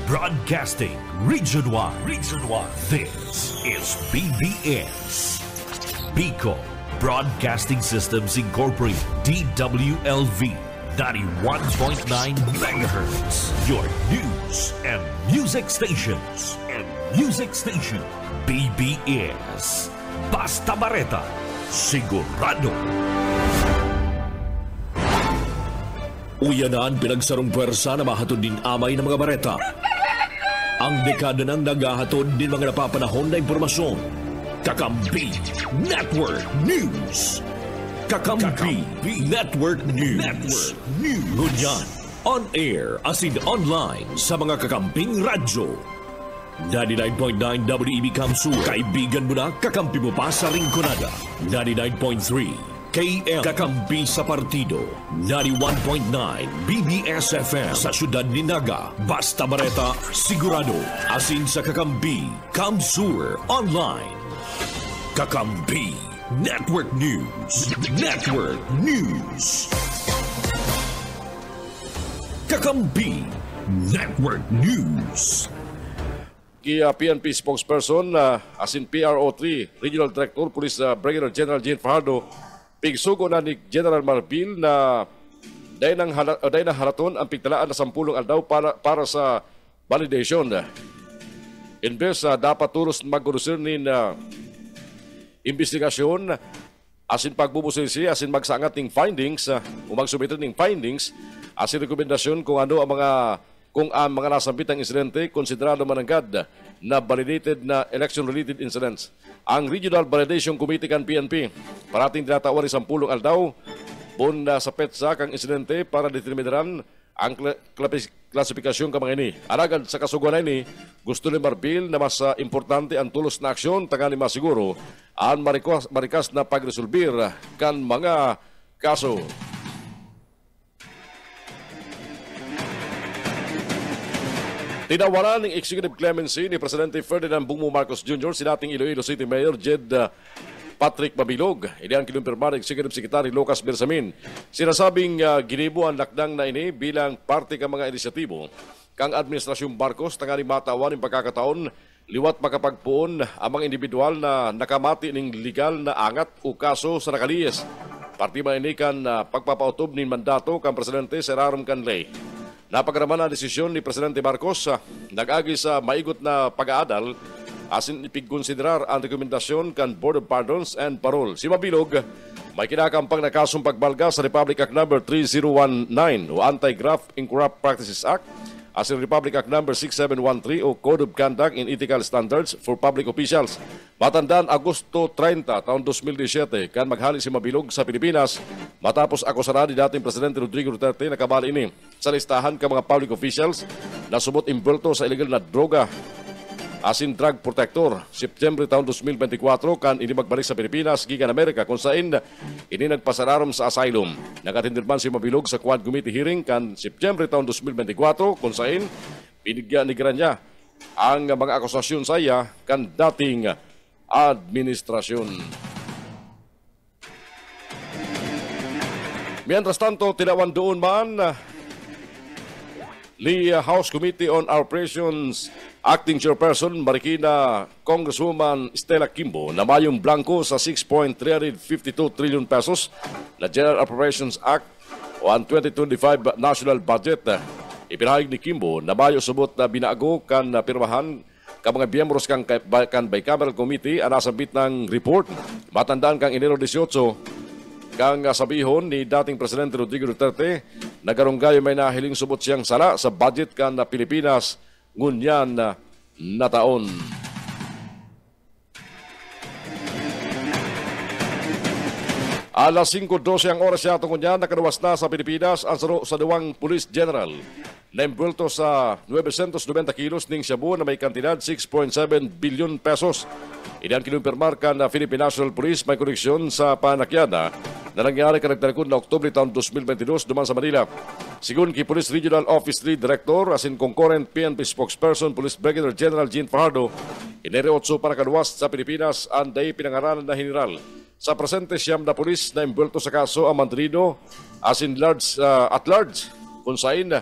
Broadcasting Region 1. This is BBS. Bicol Broadcasting Systems Incorporated. DWLV 91.9 MHz. Your news and music stations. BBS. Basta Bareta. Sigurado. Uyanan pinagsarong pwersa na mahatod din amay ng mga bareta. Ang dekada nang naghahatod din mga napapanahon na impormasyon. Kakampi Network News. Kakampi Network News. Ngunyan, on air as in online sa mga kakamping radyo. 99.9 WEB Kamsur. Kaibigan mo na, kakampi mo pa sa Rinconada. 99.3 KM Kakampi sa Partido. 91.9 BBS FM sa Syudad ni Naga. Basta Bareta, sigurado. Asin sa Kakampi, Kamsur Online. Kakampi Network News. Kakampi Network News. PNP spokesperson asin PRO3 Regional Director Police Brigadier General Jean Fajardo pigsugo na ni General Marbil na dahil na haraton ang pigtalaan na 10 aldaw para sa validation. Imbes dapat tulos magkonduser nin investigasyon asin pagbubusisi asin magsangat ning findings o magsubmit ning findings asin rekomendasyon kung ano ang mga nasambit ng insidente, konsiderado mananggad na validated na election-related incidents. Ang Regional Validation Committee kan PNP, parating tinatawag ni 10 aldaw, bon sa petsa kang insidente para determinaran ang klasifikasyon ka mga ini. Aragad sa kasuguan ini, gusto ni Marbil na mas importante ang tulos na aksyon, tangali masiguro, ang marikas na pagresolbir kan mga kaso. Tinawaran ng executive clemency ni Presidente Ferdinand Bongbong Marcos Jr. si dating Iloilo City Mayor Jed Patrick Mabilog. Ini ang kinumpirma ng Executive Secretary Lucas Bersamin. Sinasabing ginibo ang lakdang na ini bilang parte ka mga inisyatibo kang Administrasyong Marcos tangali matawan ng pagkakataon liwat makapagpuon ang mga individual na nakamati ng legal na angat o kaso sa nakaliyes. Parti man ini kan pagpapautob ng mandato kang Presidente Seraram Canley. Napagaraman na desisyon ni Presidente Marcos nag-agi sa maigot na pag-aadal asin ipigkonsiderar ang rekomendasyon kan Board of Pardons and Parole. Si Mabilog may kinakampang na kasong pagbalga sa Republic Act No. 3019 o Anti-Graft in Corrupt Practices Act asin Republic Act No. 6713 o Code of Conduct and Ethical Standards for Public Officials. Matandaan Agosto 30 taon 2017 kan maghali si Mabilog sa Pilipinas matapos akusara ni dating Presidente Rodrigo Duterte na kabali ini sa listahan ka mga public officials na subot imbulto sa illegal na droga asin drug protector. September taon 2024 kan ini magbalik sa Pilipinas gikan Amerika kung saan ini nagpasararom sa asylum. Nagatindirman si Mabilog sa Quad Committee hearing kan September taon 2024 kung saan binigyan niya ang mga akusasyon sa iya kan dating administrasyon. Mientras tanto, tinawan doon man ni House Committee on Appropriations Acting Chairperson Marikina Congresswoman Stella Kimbo na mayong blanco sa 6.352 trillion pesos na General Appropriations Act o ang 2025 National Budget. Ipinahayag ni Kimbo na mayo subot na binago kan pirmahan ka mga biyembros kan Bicameral Committee ang nasabit ng report. Matandaan kang Enero 18 kang sabihon ni dating Presidente Rodrigo Duterte na garunggayo may nahiling subot siyang sala sa budget kan na Pilipinas ngunyan na taon. Alas 5:12 ang oras yata ngunyan nakaluwas na sa Pilipinas ang saro sa duwang Police General na imbulto sa 990 kilos ning shabu na may kantidad 6.7 billion pesos. Ini ang kinumpirmar kan na Philippine National Police may koneksyon sa panakyada na nangyari kanagtalikod na Oktubre taon 2022 duman sa Manila. Sigun ki Police Regional Office 3 Director asin concurrent PNP spokesperson Police Brigadier General Jean Fajardo, inireotso para kaduwas sa Pilipinas ang day pinangaranan na general. Sa presente siyam na pulis na imbulto sa kaso ang mandrido asin at large kung saan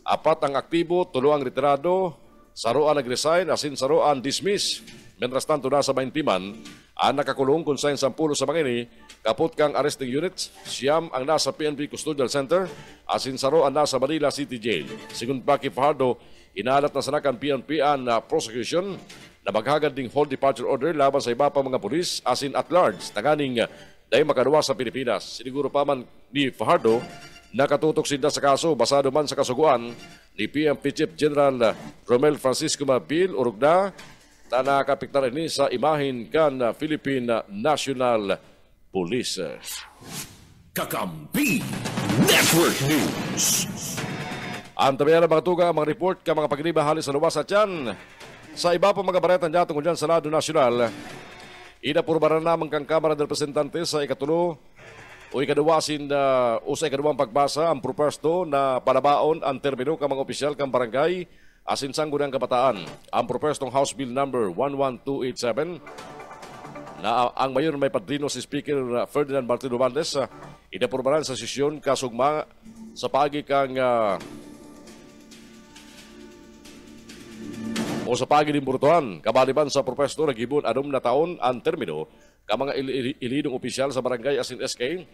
apat ang aktibo, 3 ang retirado saruan nag-resign asin saruan dismiss. Mientras tanto nasa 20 man ang nakakulong kung saan 10 sa mga ini kaput kang arresting units, siyam ang nasa PNP Custodial Center asin saruan nasa Manila City Jail. Sigun pa kay Fajardo, inalat na sanakan PNP ang prosecution na maghagad ding hold departure order laban sa iba pa mga pulis asin at large tanganing dahil makaduwa sa Pilipinas. Siniguro pa man ni Fajardo, nakatutok sila sa kaso basado man sa kasuguan ni PNP Chief General Romel Francisco Mabil Urugna na nakapikta rin sa imahin kan Philippine National Police. Kakampi Network News. Ang tabihan ng mga tuga, mga report ka mga pagriba halis sa luwas at yan. Sa iba pa mga baretan dyan tungkol dyan sa Lado Nacional, inapurbaran naman kang Kamara del Representante sa ikatulo o ikaduwasin o sa ikaduwang pagbasa ang propuesto na panabaon ang termino ka mga opisyal kang barangay asin sanggunang kabataan. Ang propuestong House Bill number 11287 na ang mayor may padrino si Speaker Ferdinand Martin Romualdez inapurbaran sa sesyon kasugma sa pagi kang o sa paginimburtuhan, kabaliban sa propesto nagibon 6 na taon ang termino ka mga ilidong opisyal sa barangay asin SK,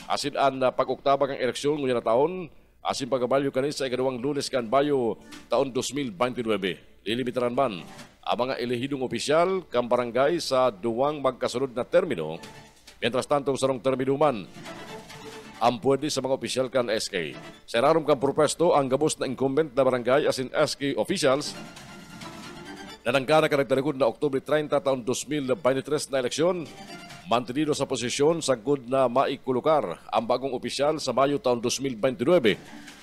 asin ang pag-uktabang ang eleksyon ngunya na taon, asin pagkabalyo kanin sa ikaduwang Lunes kan Bayo taon 2029. Lilimitaran man ang mga ilihidong opisyal kang barangay sa duwang magkasunod na termino, mientras tanto sarong termino man ang pwede sa mga opisyal kan SK. Sa rarom kang propesto ang gabos na incumbent na barangay asin SK officials na nangkana ka nagtalikod na Oktubre 30 taon 2023 na eleksyon, mantenido sa posisyon sagud na maikulukar ang bagong opisyal sa Mayo taon 2029.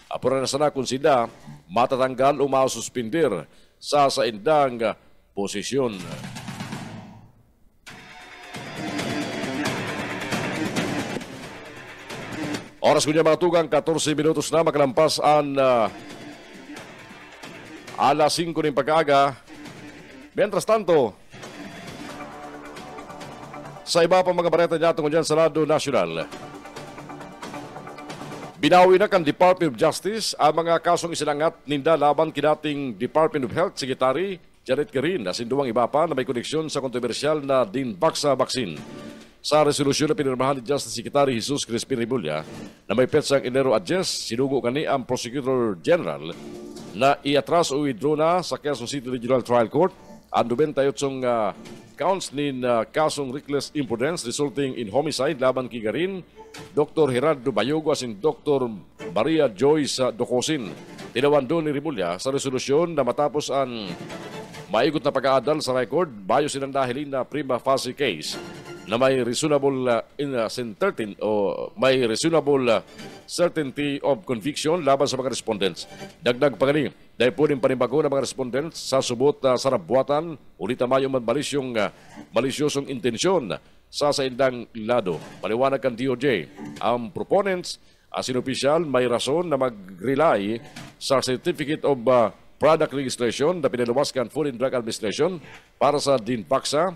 Apura na sana kung sila matatanggal o masuspindir sa indang posisyon. Oras ko niya mga tugang, 14 minutos na makalampas ang alas 5 ng pag-aga. Mientras tanto, sa iba pa mga bareta niya tungkol dyan sa Lado Nacional, binawi na kan Department of Justice ang mga kasong isinangat ninda laban kinating Department of Health Secretary Janet Garin asin duwang iba pa na may koneksyon sa kontrobersyal na Dinbaxa vaccine. Sa resolusyon na pinirmahan ni Justice Secretary Jesus Crispin Rimulya na may petsang Enero adjust, sinugo kani ang Prosecutor General na iatras o withdraw na sa Quezon City Regional Trial Court ang 98 counts nin kasong reckless imprudence resulting in homicide laban kay Garin, Dr. Gerardo Bayogo asin Dr. Maria Joyce Docosin. Tinawan doon ni Rimulya sa resolusyon na matapos ang maigot na pag-aadal sa record, bayo silang dahilin na prima facie case na may reasonable certainty of conviction laban sa mga respondents. Dagdag pa gani, dahil po rin panibago ng mga respondents sa subot sa nabuatan, ulit mayo man malisyosong intensyon sa indang lado. Paliwanag kan DOJ, ang proponents asin opisyal may rason na mag-rely sa Certificate of Product Registration na pinaluwas kan Food and Drug Administration para sa Dinbaxa,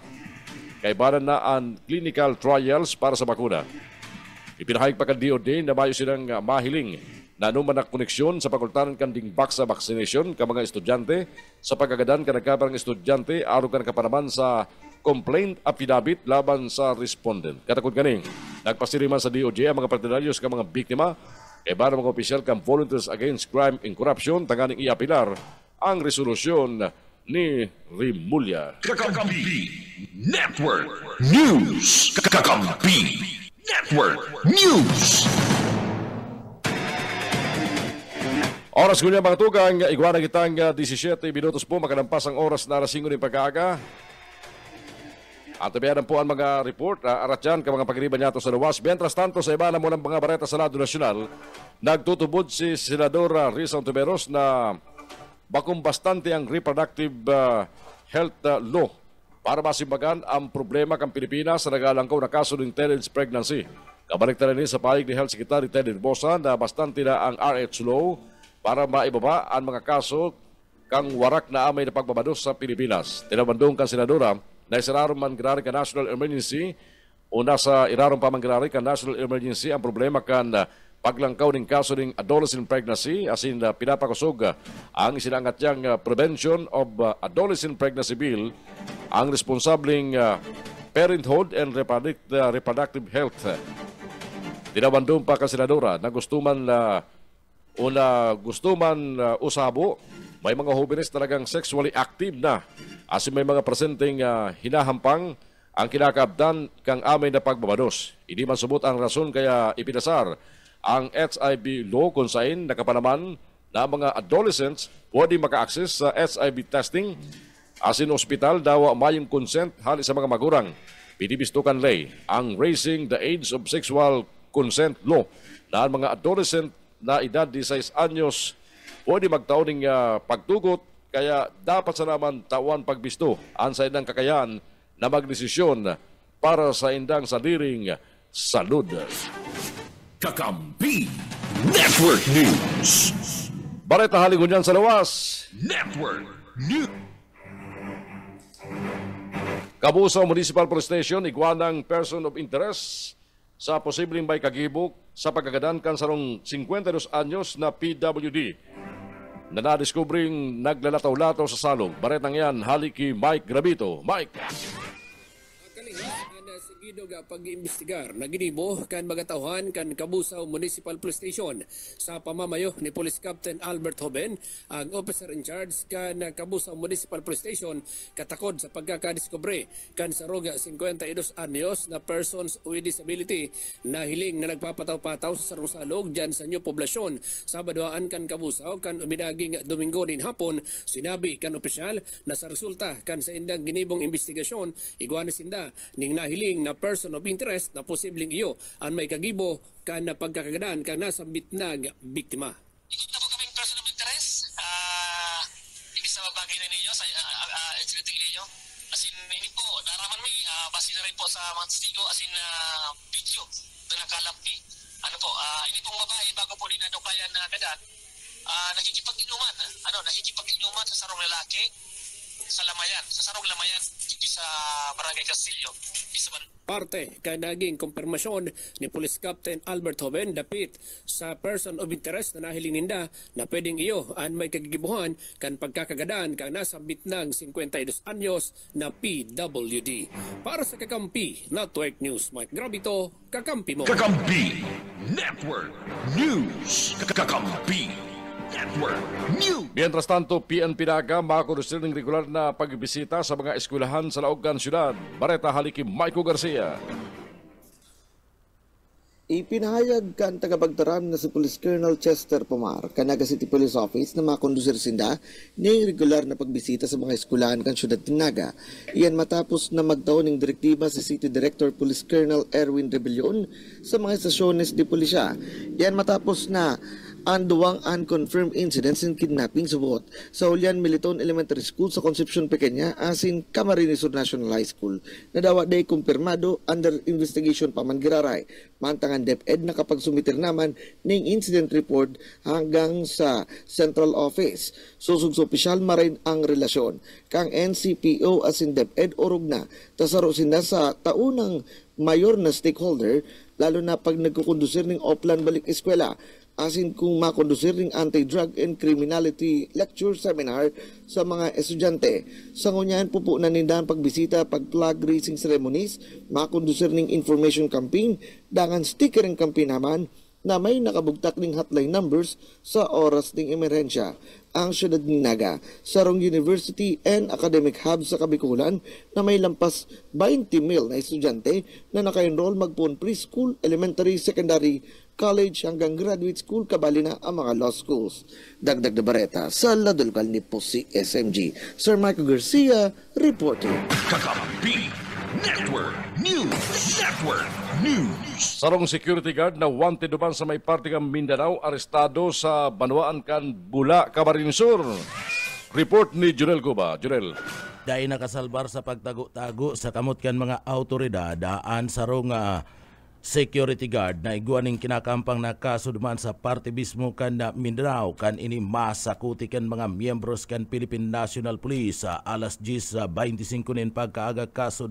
kaibanan na ang clinical trials para sa bakuna. Ipinahayag pa kan DOJ na mayo silang mahiling na anuman na koneksyon sa pakultanan kan Dinbaxa vaccination ka mga estudyante sa pagkagadan ka nagkabarang estudyante aro ka nakapanaman sa complaint affidavit laban sa respondent. Katakot ganing, nagpasiriman sa DOJ ang mga partidaryos ka mga biktima kaibanan mga opisyal kan Volunteers Against Crime and Corruption tanganing iapilar ang resolusyon ni Rimulya. Kakampi Network News. Kakampi Network News. Oras ko niya mga tugang, igwana kitang 17 minutos po, makalampas ang oras na alas 5 ng pag-aaga. At tabihan po ang mga report, arat dyan ka mga pagriban niya sa luwas. Mientras tanto, sa iba na mo ng mga bareta sa Lado Nacional, nagtutubod si Senador Risa Ontiveros na bakong bastante ang reproductive health law para masimbagan ang problema kang Pilipinas sa nagalangkaw na kaso ng teenage pregnancy. Kabalik na rin sa pahig ni Health Secretary Ted Bosa na bastante na ang RH law para maibaba ang mga kaso kang warak na amay na pagbabados sa Pilipinas. Tinabandong kan Senadora na isararong mangrari ka national emergency o nasa irarong pa mangrari ka national emergency ang problema kan paglangkaw ng kaso ng adolescent pregnancy asin pinapakusog ang isinangat niyang Prevention of Adolescent Pregnancy Bill ang responsableng Parenthood and Reproductive Health. Dinawandong pa ka senadora na gusto man usabo, may mga jóvenes talagang sexually active na asin may mga presenteng hinahampang ang kinakaabdan kang amay na pagbabanos. Hindi man subot ang rason kaya ipinasar ang HIV law kung saan nakapanaman na mga adolescents pwede maka-access sa HIV testing asin ospital daw mayong consent hali sa mga magurang. Binibistukan lay ang Raising the Age of Sexual Consent law na ang mga adolescent na edad 16 anyos pwede magtaon ng pagtugot kaya dapat sa naman tawan pagbisto ang sa indang kakayan na magdesisyon para sa indang sadiring salud. Kakampi Network News. Bareta halingon yan sa lawas. Network News. Kabusaw Municipal Police Station, iguanang person of interest sa posibleng may kagibok sa pagkagadan kan sarong 52 anyos na PWD na nadiskubring naglalataw-lataw sa salong. Baretang yan, haliki Mike Gravito. Mike! Seguido ga pag-iimbestigar na ginibo kan magatawhan kan Kabusaw Municipal Police Station sa pamamayo ni Police Captain Albert Hoben, ang officer in charge kan Kabusaw Municipal Police Station katakod sa pagkakadiskubre kan saroga 52 anyos na persons with disability na hiling na nagpapataw-pataw sa sarong-salog dyan sa new poblasyon sa Baduaan kan Kabusaw kan umidaging Domingo din hapon. Sinabi kan opisyal na sa resulta kan sa indang ginibong investigasyon iguana sinda ning nahiling na person of interest na posibleng iyo ang may kagibo kan na pagkakagadan kan nasa bitnag biktima. Ikot na po kaming person of interest. Ibig sa bagay na ninyo sa incident ninyo. As in, ini po, naraman mi, base na rin po sa mga testigo, as in, video na nakalap ni. Ano po, ini pong babae, bago po din na kaya na kadan, nakikipag-inuman sa sarong lalaki, sa Lamayan, sa sarong Lamayan, dito sa Barangay Castillo, Parte kay naging kumpirmasyon ni Police Captain Albert Hoben dapit sa person of interest na nahiling ninda na pwedeng iyo ang may kagigibuhan kan pagkakagadaan kang nasa bitnang 52 anyos na PWD. Para sa Kakampi Network News, Mike Gravito, Kakampi mo. Kakampi Network News. Kakampi Network News. Mientras tanto, PNP Naga makakondusil ng regular na pagbisita sa mga eskwelahan sa Laogan Syudad. Bareta haliki Michael Garcia. Ipinahayag kan tagapagtaran na si Police Colonel Chester Pomar, Canaga City Police Office na makondusir sinda ng regular na pagbisita sa mga eskwelahan kan Syudad Tinaga. Iyan matapos na magtaon ng direktiba si City Director Police Colonel Erwin Rebellion sa mga estasyones de pulisya. Iyan matapos na ang duwang unconfirmed incidents in kidnapping subot sa Julian Militon Elementary School sa Concepcion Pequeña asin Camarines Sur National High School na dawa day kumpirmado under investigation pa man giraray. Mantangan DepEd na kapag sumitir naman ng incident report hanggang sa Central Office. Susug sa opisyal marin ang relasyon kang NCPO asin DepEd orog na tasaro sinda sa taunang mayor na stakeholder lalo na pag nagkukondusir ng Oplan Balik Eskwela asin kung makondusir ng anti-drug and criminality lecture seminar sa mga estudyante. Sa ngunyan, pupunan nindahan pagbisita, pag-flag raising ceremonies, makondusir ng information campaign, dangan stickering campaign naman na may nakabugtak ng hotline numbers sa oras ng emerhensya. Ang Syudad ng Naga, Sarong University and Academic Hub sa Kabikulan na may lampas 20,000 na estudyante na naka-enroll magpon preschool, elementary, secondary, college hanggang graduate school kabali na ang mga law schools. Dagdag na bareta sa ladulkal ni Pusi SMG. Sir Michael Garcia, reporting. Kakampi Network News. Network News. Sarong security guard na wanted duman sa may parte kang Mindanao arestado sa Banwaan kan Bula, Camarines Sur. Report ni Junel Cuba. Junel. Dahil nakasalbar sa pagtago-tago sa kamot kan mga autoridad daan sarong security guard na iguaning kinakampang na kaso duman sa parte mismo kan na Mindanao kan ini masakuti kan mga miyembros kan Philippine National Police sa alas 10:25 nin pagkaaga kaso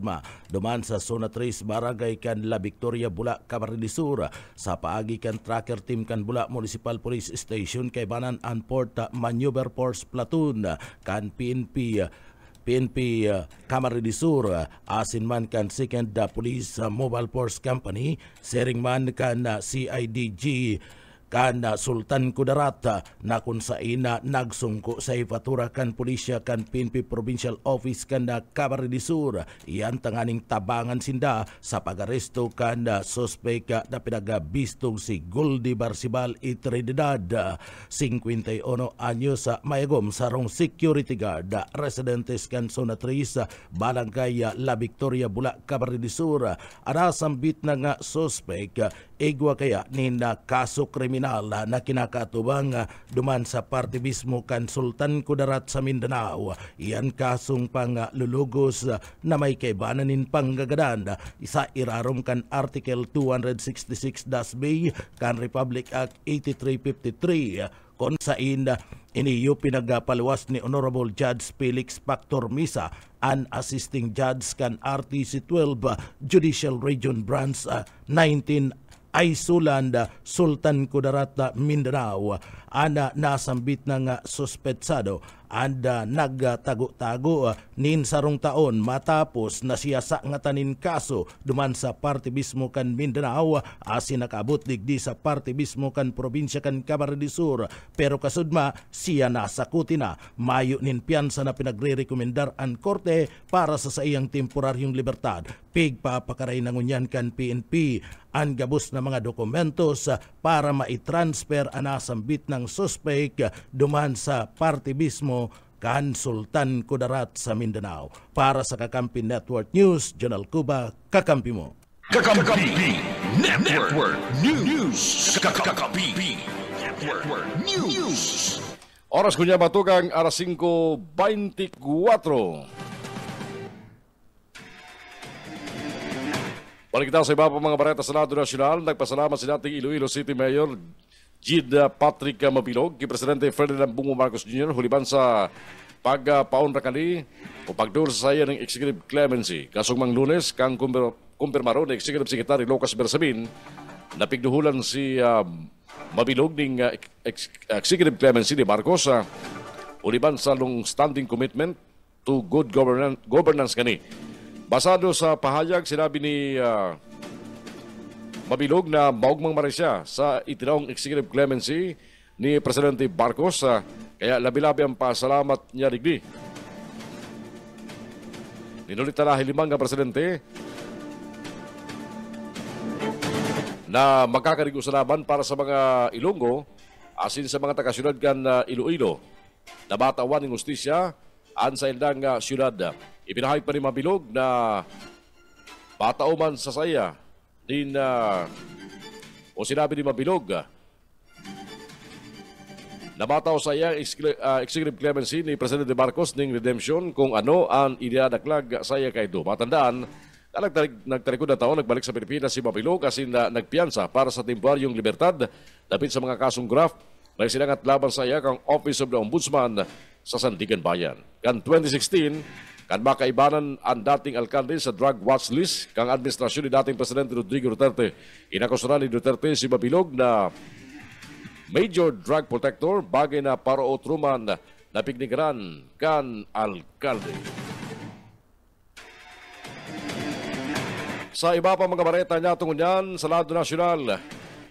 duman sa Zona 3 Barangay kan La Victoria, Bula, Camarines Sur sa paagi kan tracker team kan Bula Municipal Police Station kay Banan and Port Maneuver Force Platoon kan PNP Camarines Sur asin man kan Second Police Mobile Force Company sering man kan CIDG kan Sultan Kudarat na kung saan nagsungko sa ipatura kan pulisya kan PNP Provincial Office kan Camarines Sur. Iyan tanganing tabangan sinda sa pag-aresto kan suspect na pinagabistong si Goldie Barsibal y Trinidad, 51 anyos, mayagom sarong security guard residentes kan Zona 3 Barangay La Victoria, Bula, Camarines Sur. Anasambit na nga suspect igwa kaya ni na kaso kriminal na kinakatubang duman sa parte mismo kan Sultan Kudarat sa Mindanao. Iyan kasong pang lulugos na may kaibananin panggagadan isa irarom kan Article 266-B kan Republic Act 8353 kung saan iniyo pinagpaluwas ni Honorable Judge Felix Factor Misa an assisting judge kan RTC 12 Judicial Region Branch 19 Isuland, Sultan Kudarat, Mindanao. Ana nasambit ng suspetsado anda nagtago-tago nin sarong taon matapos na siya sa ngatanin kaso duman sa parte mismo kan Mindanao asin nakabot digdi sa parte mismo kan probinsya kan Camarines Sur, pero kasudma siya nasakuti na mayo nin piyansa na pinagre-rekomendar ang korte para sa iyang temporaryong libertad. Pigpapakaray nangunyan kan PNP ang gabos na mga dokumentos para maitransfer ang nasambit ng suspect duman sa parte mismo kan Sultan Kudarat sa Mindanao. Para sa Kakampi Network News, Jonal Cuba, kakampi mo. Kakampi Network News. Kakampi Network News. Oras kunya matugang alas 5:24. Balik tayo sa iba pa mga bareta sa Senado Nacional. Nagpasalamat si dating Iloilo City Mayor Jid Patrick Mabilog, kay Presidente Ferdinand Bungo Marcos Jr. huliban sa pagpaunra kani o pagdur sa saya ng Executive Clemency. Kasong Lunes, kang kumpirmaro ng Executive Secretary Lucas Bersamin, napigduhulan si Mabilog ng Executive Clemency ni Marcos huliban sa long-standing commitment to good governance kani. Basado sa pahayag, sinabi ni Mabilog na maugmang marisya sa itinaong Executive Clemency ni Presidente Marcos, kaya labi-labi ang pasalamat niya digdi. Ninulit na hilimang nga Presidente na magkakarig-usalaban para sa mga Ilonggo asin sa mga taga-syudad kan Iloilo na batawan ng justisya an sa ilang syudad. Ipinahayag pa ni Mabilog na batauman sa saya din o sinabi ni Mabilog na bataw sa iya Executive Clemency ni Presidente Marcos ning redemption kung ano ang idinadaklag sa iya kay do. Matandaan na nagtarikod na taon nagbalik sa Pilipinas si Mabilog asin na nagpiyansa para sa temporaryong libertad dapit sa mga kasong graft may sinangat laban sa iya kang Office of the Ombudsman sa Sandigan Bayan. Kan 2016 kan makaibanan ang dating alkalde sa drug watch list kang administrasyon ni dating Presidente Rodrigo Duterte. Inakusuran ni Duterte si Mabilog na major drug protector bagay na parootruman na pignigaran kan alkalde. Sa iba pa mga bareta niya tungkol yan sa Senado Nacional,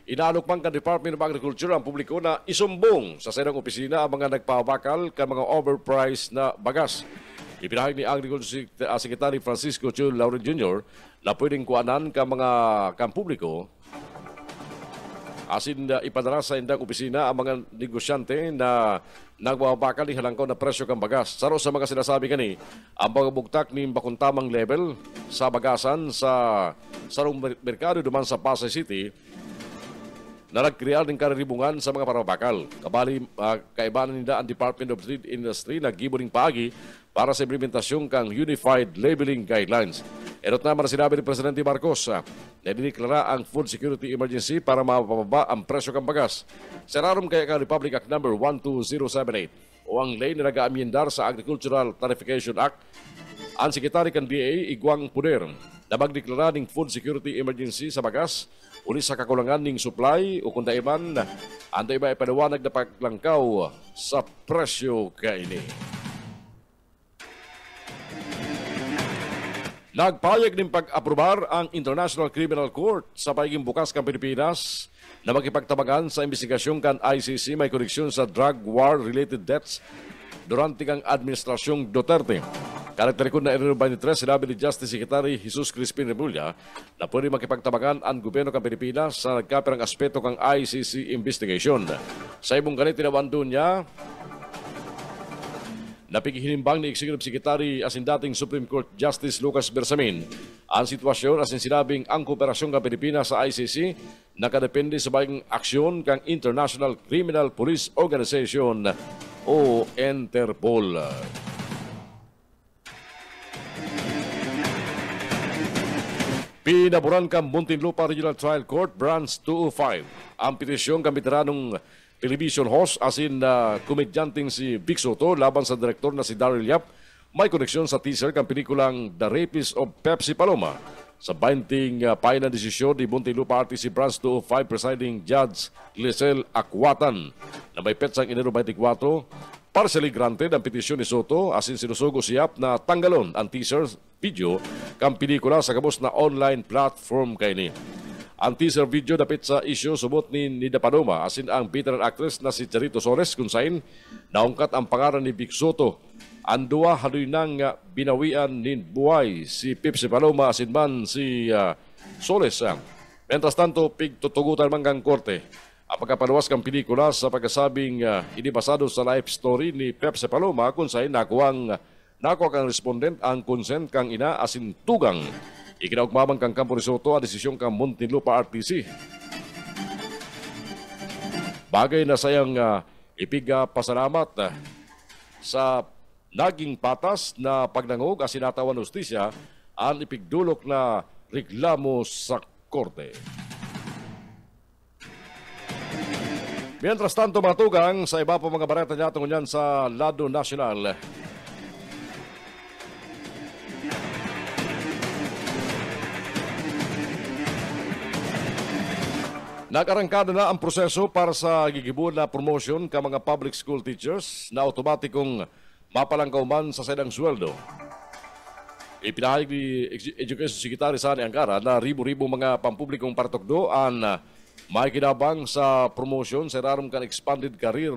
inaalok man kan Department of Agriculture ang publiko na isumbong sa senang opisina ang mga nagpabakal kan mga overpriced na bagas. Ipinahayag ni Agriculture Secretary Francisco Chu Lauren Jr. na pwedeng kuanan ka mga kampubliko asin ipadala sa indang opisina ang mga negosyante na nagbabakal ni halangkaw na presyo kang bagas. Saro sa mga sinasabi kani, ang pagbugtak ni bakuntamang level sa bagasan sa sarong merkado duman sa Pasay City na nagkrear ng karibungan sa mga parabakal. Kabali, kaibanan nila ang Department of Trade Industry na gibuning paagi para sa implementasyong kang Unified Labeling Guidelines. Erot naman na sinabi ni Presidente Marcos na diniklara ang food security emergency para mapababa ang presyo ng bagas. Sararom kaya ka Republic Act No. 12078 o ang lay na nag-aamyendar sa Agricultural Tarification Act. Ang Sekretary kan DA Iguang Puder na magdeklara ng food security emergency sa bagas uli sa kakulangan ng supply o kung daiman ang iba ay panawanag na paglangkaw sa presyo kaini. Nagpayag ng pag-aprobar ang International Criminal Court sa pagiging bukas kang Pilipinas na makipagtabagan sa investigasyon kan ICC may koneksyon sa drug war-related deaths durante ang administrasyong Duterte. Karakterikon na Enero 23, sinabi ni Justice Secretary Jesus Crispin Remulla na pwede makipagtabagan ang gobyerno ng Pilipinas sa nagkapirang aspeto ng ICC investigation. Sa ibong ganit, tinawan doon niya napigihinimbang ni Executive Secretary asin dating Supreme Court Justice Lucas Bersamin ang sitwasyon asin sinabing ang kooperasyon ng Pilipinas sa ICC nakadepende sa baging aksyon kang International Criminal Police Organization o Interpol. Pinaburan kang Muntinlupa Regional Trial Court Branch 205 ang petisyong kang veteranong television host asin komedyanting si Vic Soto laban sa direktor na si Daryl Yap may koneksyon sa teaser kang pelikulang The Rapist of Pepsi Paloma. Sa binding payo ng desisyon ni Muntinlupa RTC Branch 205 presiding Judge Lisel Akwatan na may petsang Enero 24, partially granted ang petisyon ni Soto asin sinusugo si Yap na tanggalon ang teaser video kang pelikula sa kabos na online platform kaini. Ang teaser video dapit sa isyu subot ni Nida Paloma asin ang veteran actress na si Charito Sores kung sain naungkat ang pangalan ni Vic Soto. Ang duwa haluy nang binawian ni buhay si Pepsi Paloma asin man si Soles. Mientras tanto, pigtutugutan man kang korte ang pagkapaluwas kang pelikula sa pagkasabing inibasado sa life story ni Pepsi Paloma kung sain nakuha kang respondent ang consent kang ina asin tugang. Ikinaugmamang kang Campo Risotto ang desisyon kang Muntinlupa RTC. Bagay na sayang pasalamat sa naging patas na pagnangog asin natawan hustisya ang ipigdulok na reklamo sa korte. Mientras tanto mga tugang sa iba pa mga bareta niya tungo sa lado nasyonal. Nag-arangkada na ang proseso para sa gigibon na promotion ka mga public school teachers na automatikong mapalangkaw man sa sedang sweldo. Ipinahayag ni Education Secretary Sani Angara na ribu-ribu mga pampublikong partokdo ang may kinabang sa promotion sa rarom kan expanded career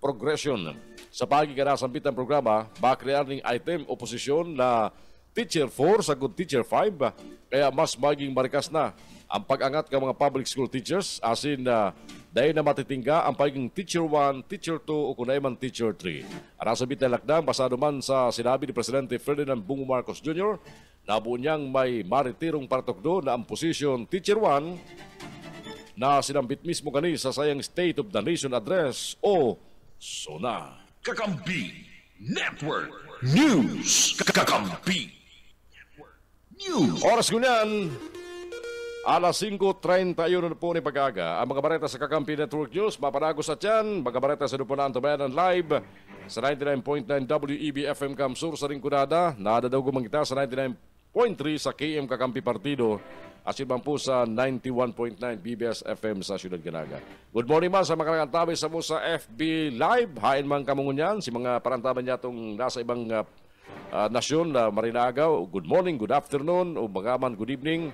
progression. Sa pagkikarasampit ng programa, bakrear ng item o posisyon na Teacher 4 sa Good Teacher 5, kaya mas maging marikas na ang pag-angat ng mga public school teachers asin dahil na matitingga ang pagiging Teacher 1, Teacher 2 o kunay man Teacher 3. Arasabit na lakdang basado man sa sinabi ni Presidente Ferdinand Bongbong Marcos Jr. na buo niyang may maritirong partokdo na ang posisyon Teacher 1 na sinambit mismo kani sa sayang State of the Nation Address o SONA. Kakampi Network News. Kakampi Network News. Oras kunyan, alas 5:31 na po ni pag-aga. Ang mga bareta sa Kakampi Network News, mapanagos at yan. Mga bareta sa Dupunan Tabayanan Live sa 99.9 WEB FM Kamsur sa Rinconada. Nadadaw gumangita sa 99.3 sa KM Kakampi Partido. At ibang po sa 91.9 BBS FM sa Siyudad Ganaga. Good morning man sa mga karantabay sa mo sa FB Live. Hain man kamungunyan. Si mga parantaban niya itong nasa ibang nasyon na marinagaw. Good morning, good afternoon, o magaman, good evening.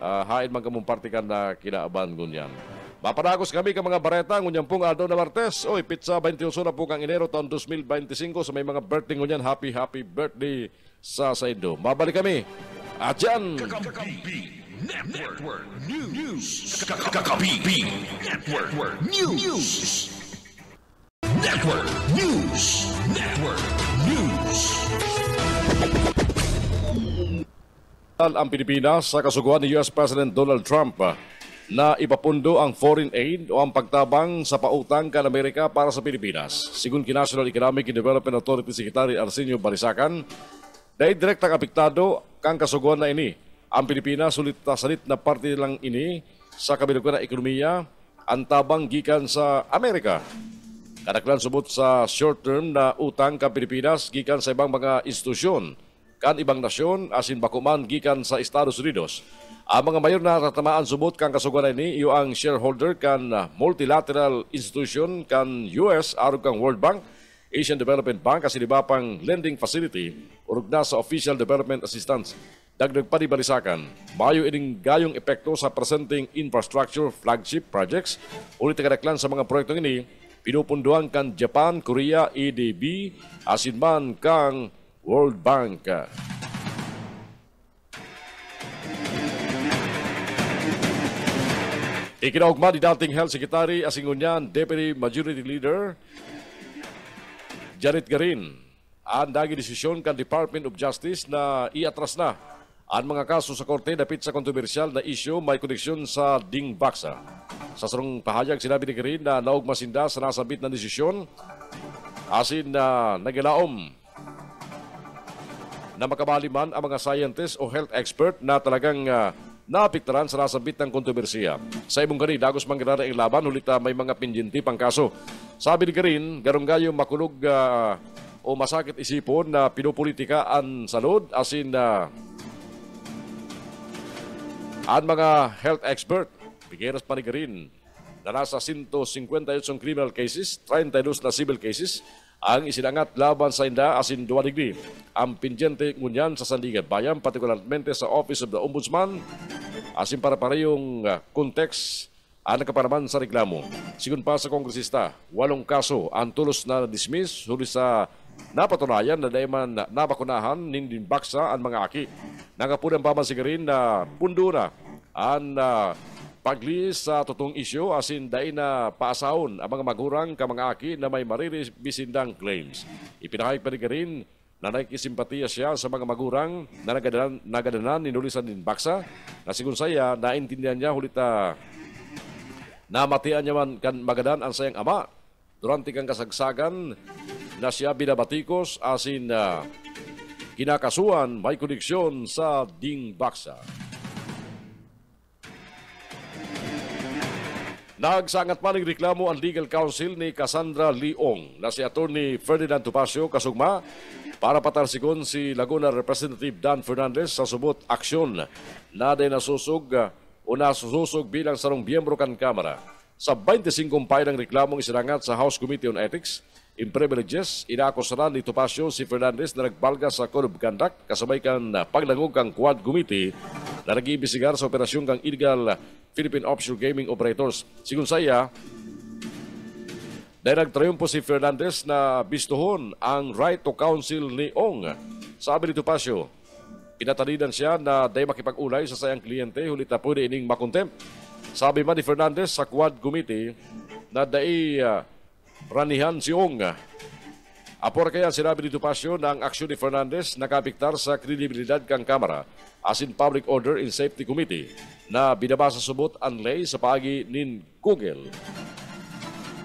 Hain man kamong partikan na kinaaban ngunyan. Mapanagos kami ka mga bareta, ngunyan pong Aldo na Martes. Oy, pizza 28 na po kang Enero taon 2025 sa may mga birthday ngunyan. Happy birthday sa Saido. Mabalik kami. At yan. Kakampi Network News. Kakampi Network News. Network News. Network News. Ang Pilipinas sa kasuguan ni US President Donald Trump na ipapundo ang foreign aid o ang pagtabang sa pautang kan Amerika para sa Pilipinas. Sigun ki National Economic and Development Authority Secretary Arsenio Barisacan, dahil direktang apektado kang kasuguan na ini. Ang Pilipinas sulit salit na parte lang ini sa kabilugan na ekonomiya ang tabang gikan sa Amerika. Kadaklan subot sa short-term na utang kan Pilipinas gikan sa ibang mga institusyon kan ibang nasyon asin bakuman gikan sa Estados Unidos. Ang mga mayor na tatamaan subot kang kasuguan ini iyo ang shareholder kan multilateral institution kan US arog kang World Bank, Asian Development Bank kasi iba pang lending facility urog na sa official development assistance. Dagdag pa di Balisacan, mayo ining gayong epekto sa presenting infrastructure flagship projects ulit kadaklan sa mga proyektong ini pinupunduan kan Japan, Korea, EDB asin man kang World Bank. Ikinaugma ni dating Health Secretary Asingunyan Deputy Majority Leader Janet Garin ang dagi desisyon kan Department of Justice na iatras na ang mga kaso sa korte dapit sa kontrobersyal na isyu may koneksyon sa Ding Baksa. Sa sarong pahayag sinabi ni Garin na naugma sinda sa nasabit na desisyon asin na nagalaom na makabaliman ang mga scientist o health expert na talagang naapektaran sa nasabit ng kontrobersiya. Sa ibong gani, dagos manggara ang laban, hulita may mga pinjinti pang kaso. Sabi ni Garin, garong gayo makulog o masakit isipon na pinupolitikaan sa load asin ang mga health expert. Bigeras pa ni Garin na nasa 158 criminal cases, 32 na civil cases, ang isinangat laban sa inda asin 2 degree. Ang pinjente ngunyan sa Sandigan Bayan, partikularmente sa Office of the Ombudsman, asin para parehong konteks ang nakapanaman sa reklamo. Sigun pa sa kongresista, 8 kaso ang tulos na dismiss huli sa napatunayan na dayman nabakunahan nindin baksa ang mga aki. Nangapunang pamansigarin na pundo na ang paglis sa totoong isyo asin dahil na paasahon ang mga magurang ka mga aki na may maririsindang claims. Ipinahayag pa rin na nakikisimpatiya siya sa mga magurang na nagadanan ninulisan din baksa na sigun saya naintindihan niya hulita namatian niya man kan magadan ang sayang ama durante kang kasagsagan na siya binabatikos asin kinakasuhan may koneksyon sa Ding Baksa. Nagsangat man ng reklamo ang legal counsel ni Cassandra Leong na si Attorney Ferdinand Topacio kasugma para patarsikon si Laguna Representative Dan Fernandez sa subot aksyon na day nasusog o nasususog bilang sarong miyembro kan Kamara. Sa 25 payang reklamong isinangat sa House Committee on Ethics in Privileges, inakusaran ni Topacio si Fernandez na nagbalga sa Code of Conduct kasabay kan paglangog kang Quad Committee na nag-iimbestigar sa operasyon kang illegal Philippine Offshore Gaming Operators. Sigun saya, dahil nagtrayumpo si Fernandez na bistuhon ang right to counsel ni Ong. Sabi ni Topacio, pinatalidan siya na dahil makipag-ulay sa sayang kliyente, hulit na pwede ining makontempt. Sabi man ni Fernandez sa Quad Committee na dahil ranihan si Ong. Apor kaya sinabi ni Topacio na ang aksyon ni Fernandez nakapiktar sa kredibilidad kang Kamara as in Public Order and Safety Committee na binabasa subot ang lay sa paagi nin Google.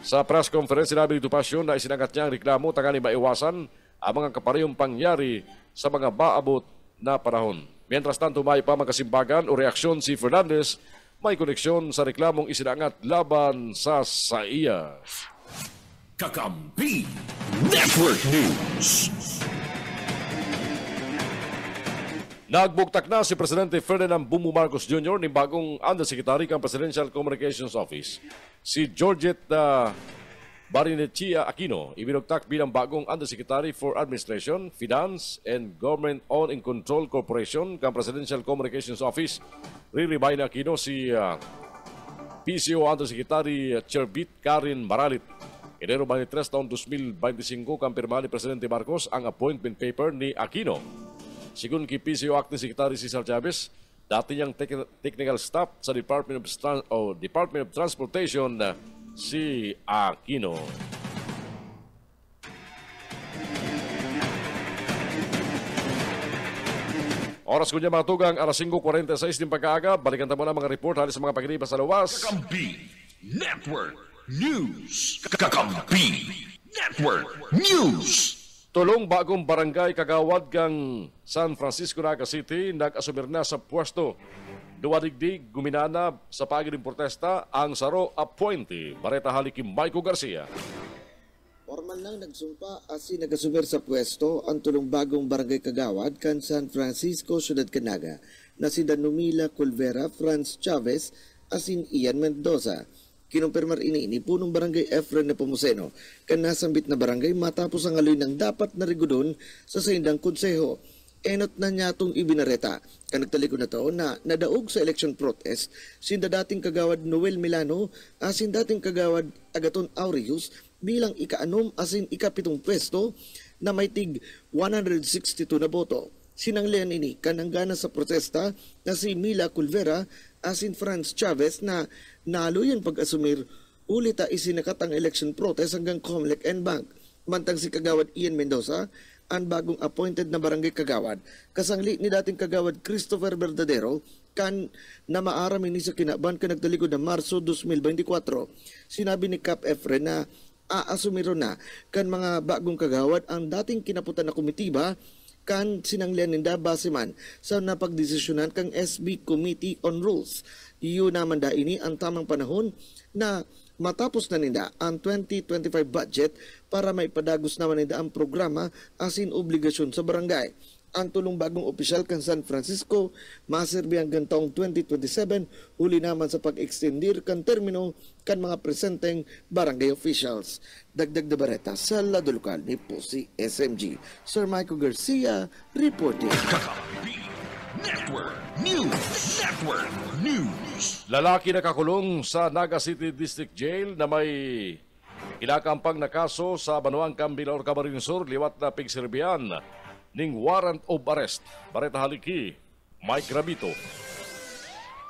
Sa press conference, sinabi ni Topacio na isinangat niya ang reklamo tangali maiwasan ang mga kaparehong pangyari sa mga baabot na panahon. Mientras tanto, may pa magkasimbagan o reaksyon si Fernandez may koneksyon sa reklamong isinangat laban sa SAIA. Kakampi Network News. Nagbuktak na si Presidente Ferdinand Bongbong Marcos Jr. ni bagong Undersecretary ng Presidential Communications Office. Si Georgette Barinechia Aquino ibinugtak bilang bagong Undersecretary for Administration, Finance, and Government-Owned and Controlled Corporation ng Presidential Communications Office. Riribay na Aquino si PCO Undersecretary Cherbit Karen Maralit. Enero 23 taong 2025 kampirma ni Presidente Marcos ang appointment paper ni Aquino. Sigun kay PCO Acting Secretary Cesar Chavez, dati niyang technical staff sa Department of Transportation si Aquino. Oras ko niya mga tugang, alas 5:46 din pagkaaga. Balikan tayo muna mga report halos sa mga pagkilipas sa luwas. Kakampi Network News. Kakampi Network News. Tulong bagong barangay kagawad kang San Francisco, Naga City, nag-asumir na sa pwesto. Duwadigdig, guminana sa pagiling protesta ang Saro appointee. Bareta Haliki, Michael Garcia. Formal lang nagsumpa asin nagasumir sa pwesto ang tulong bagong barangay kagawad kan San Francisco, Ciudad Canaga na si Danumila Culvera, Franz Chavez asin Ian Mendoza. Kinumpirmar ini ni punong barangay Efren na Pomuceno kan nasambit na barangay matapos ang aloy ng dapat na rigudon sa saindang konseho. Enot na niya itong ibinareta. Kan nagtalikod na to na nadaog sa election protest sinda dating kagawad Noel Milano asin dating kagawad Agaton Aureus bilang ika-6 asin ika-7 pwesto na may tig 162 na boto. Sinanglian ini kananggana sa protesta na si Mila Culvera asin Franz Chavez na naluyan pag-asumir ulit isinakatang election protest hanggang Comelec and Bank. Mantang si kagawad Ian Mendoza ang bagong appointed na barangay kagawad. Kasangli ni dating kagawad Christopher Verdadero kan na maarami ni sa kinaban ka nagtalikod na Marso 2024. Sinabi ni Cap Efren na aasumiro na kan mga bagong kagawad ang dating kinaputan na komitiba kan sinanglian ninda baseman sa napagdesisyonan kang SB Committee on Rules. Iyon naman da ini ang tamang panahon na matapos na ninda ang 2025 budget para may padagos naman ninda ang programa asin obligasyon sa barangay. Ang tulong bagong opisyal kan San Francisco maserbi hanggang taong 2027 huli naman sa pag-extendir kan termino kan mga presenteng barangay officials. Dagdag na bareta sa lado lokal ni po si SMG. Sir Michael Garcia reporting. Kakampi Network News. Network News. Lalaki na kakulong sa Naga City District Jail na may kinakampang na kaso sa Banuang Cambilor, Camarines Sur, liwat na pigserbian ning warrant of arrest. Bareta Haliki, Mike Rabito.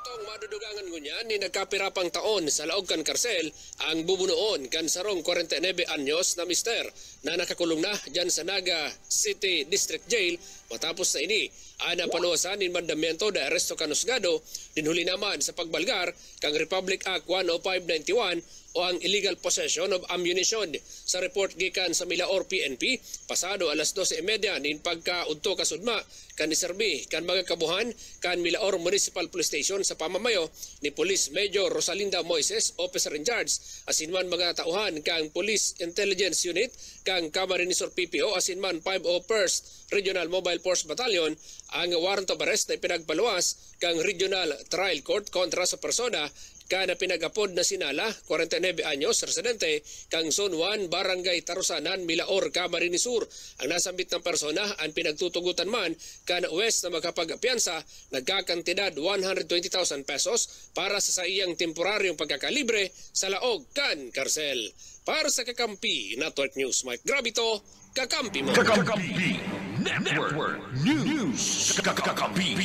Tong madudugangan ngunyan ni nagkapirapang taon sa laog kan karsel ang bubunuon kan sarong 49 anyos na mister na nakakulong na dyan sa Naga City District Jail matapos na ini ana paluwasan in mandamento de aresto kan husgado dinhuli naman sa pagbalgar kang Republic Act 10591 o ang illegal possession of ammunition. Sa report gikan sa Milaor PNP, pasado alas 12:30 nin pagkaudto kasudma kan iserbi kan mga kabuhan kan Milaor Municipal Police Station sa pamamayo ni Police Major Rosalinda Moises, officer in charge, asin man mga tauhan kang Police Intelligence Unit kang Camarines Sur PPO asin man 501st Regional Mobile Force Battalion ang warrant of arrest na pinagpaluwas kang Regional Trial Court kontra sa persona kana pinagapod na sinala 49 anyos residente kang Zone 1 Barangay Tarusanan, Milaor, Camarines Sur. Ang nasambit ng persona ang pinagtutugutan man kana West na magkapag-apiansa nagkakantidad 120,000 pesos para sa iyang temporaryong pagkakalibre sa laog kan karsel. Para sa Kakampi Network News, Mike Gravito, Kakampi mo. Kakampi Network News. Kakampi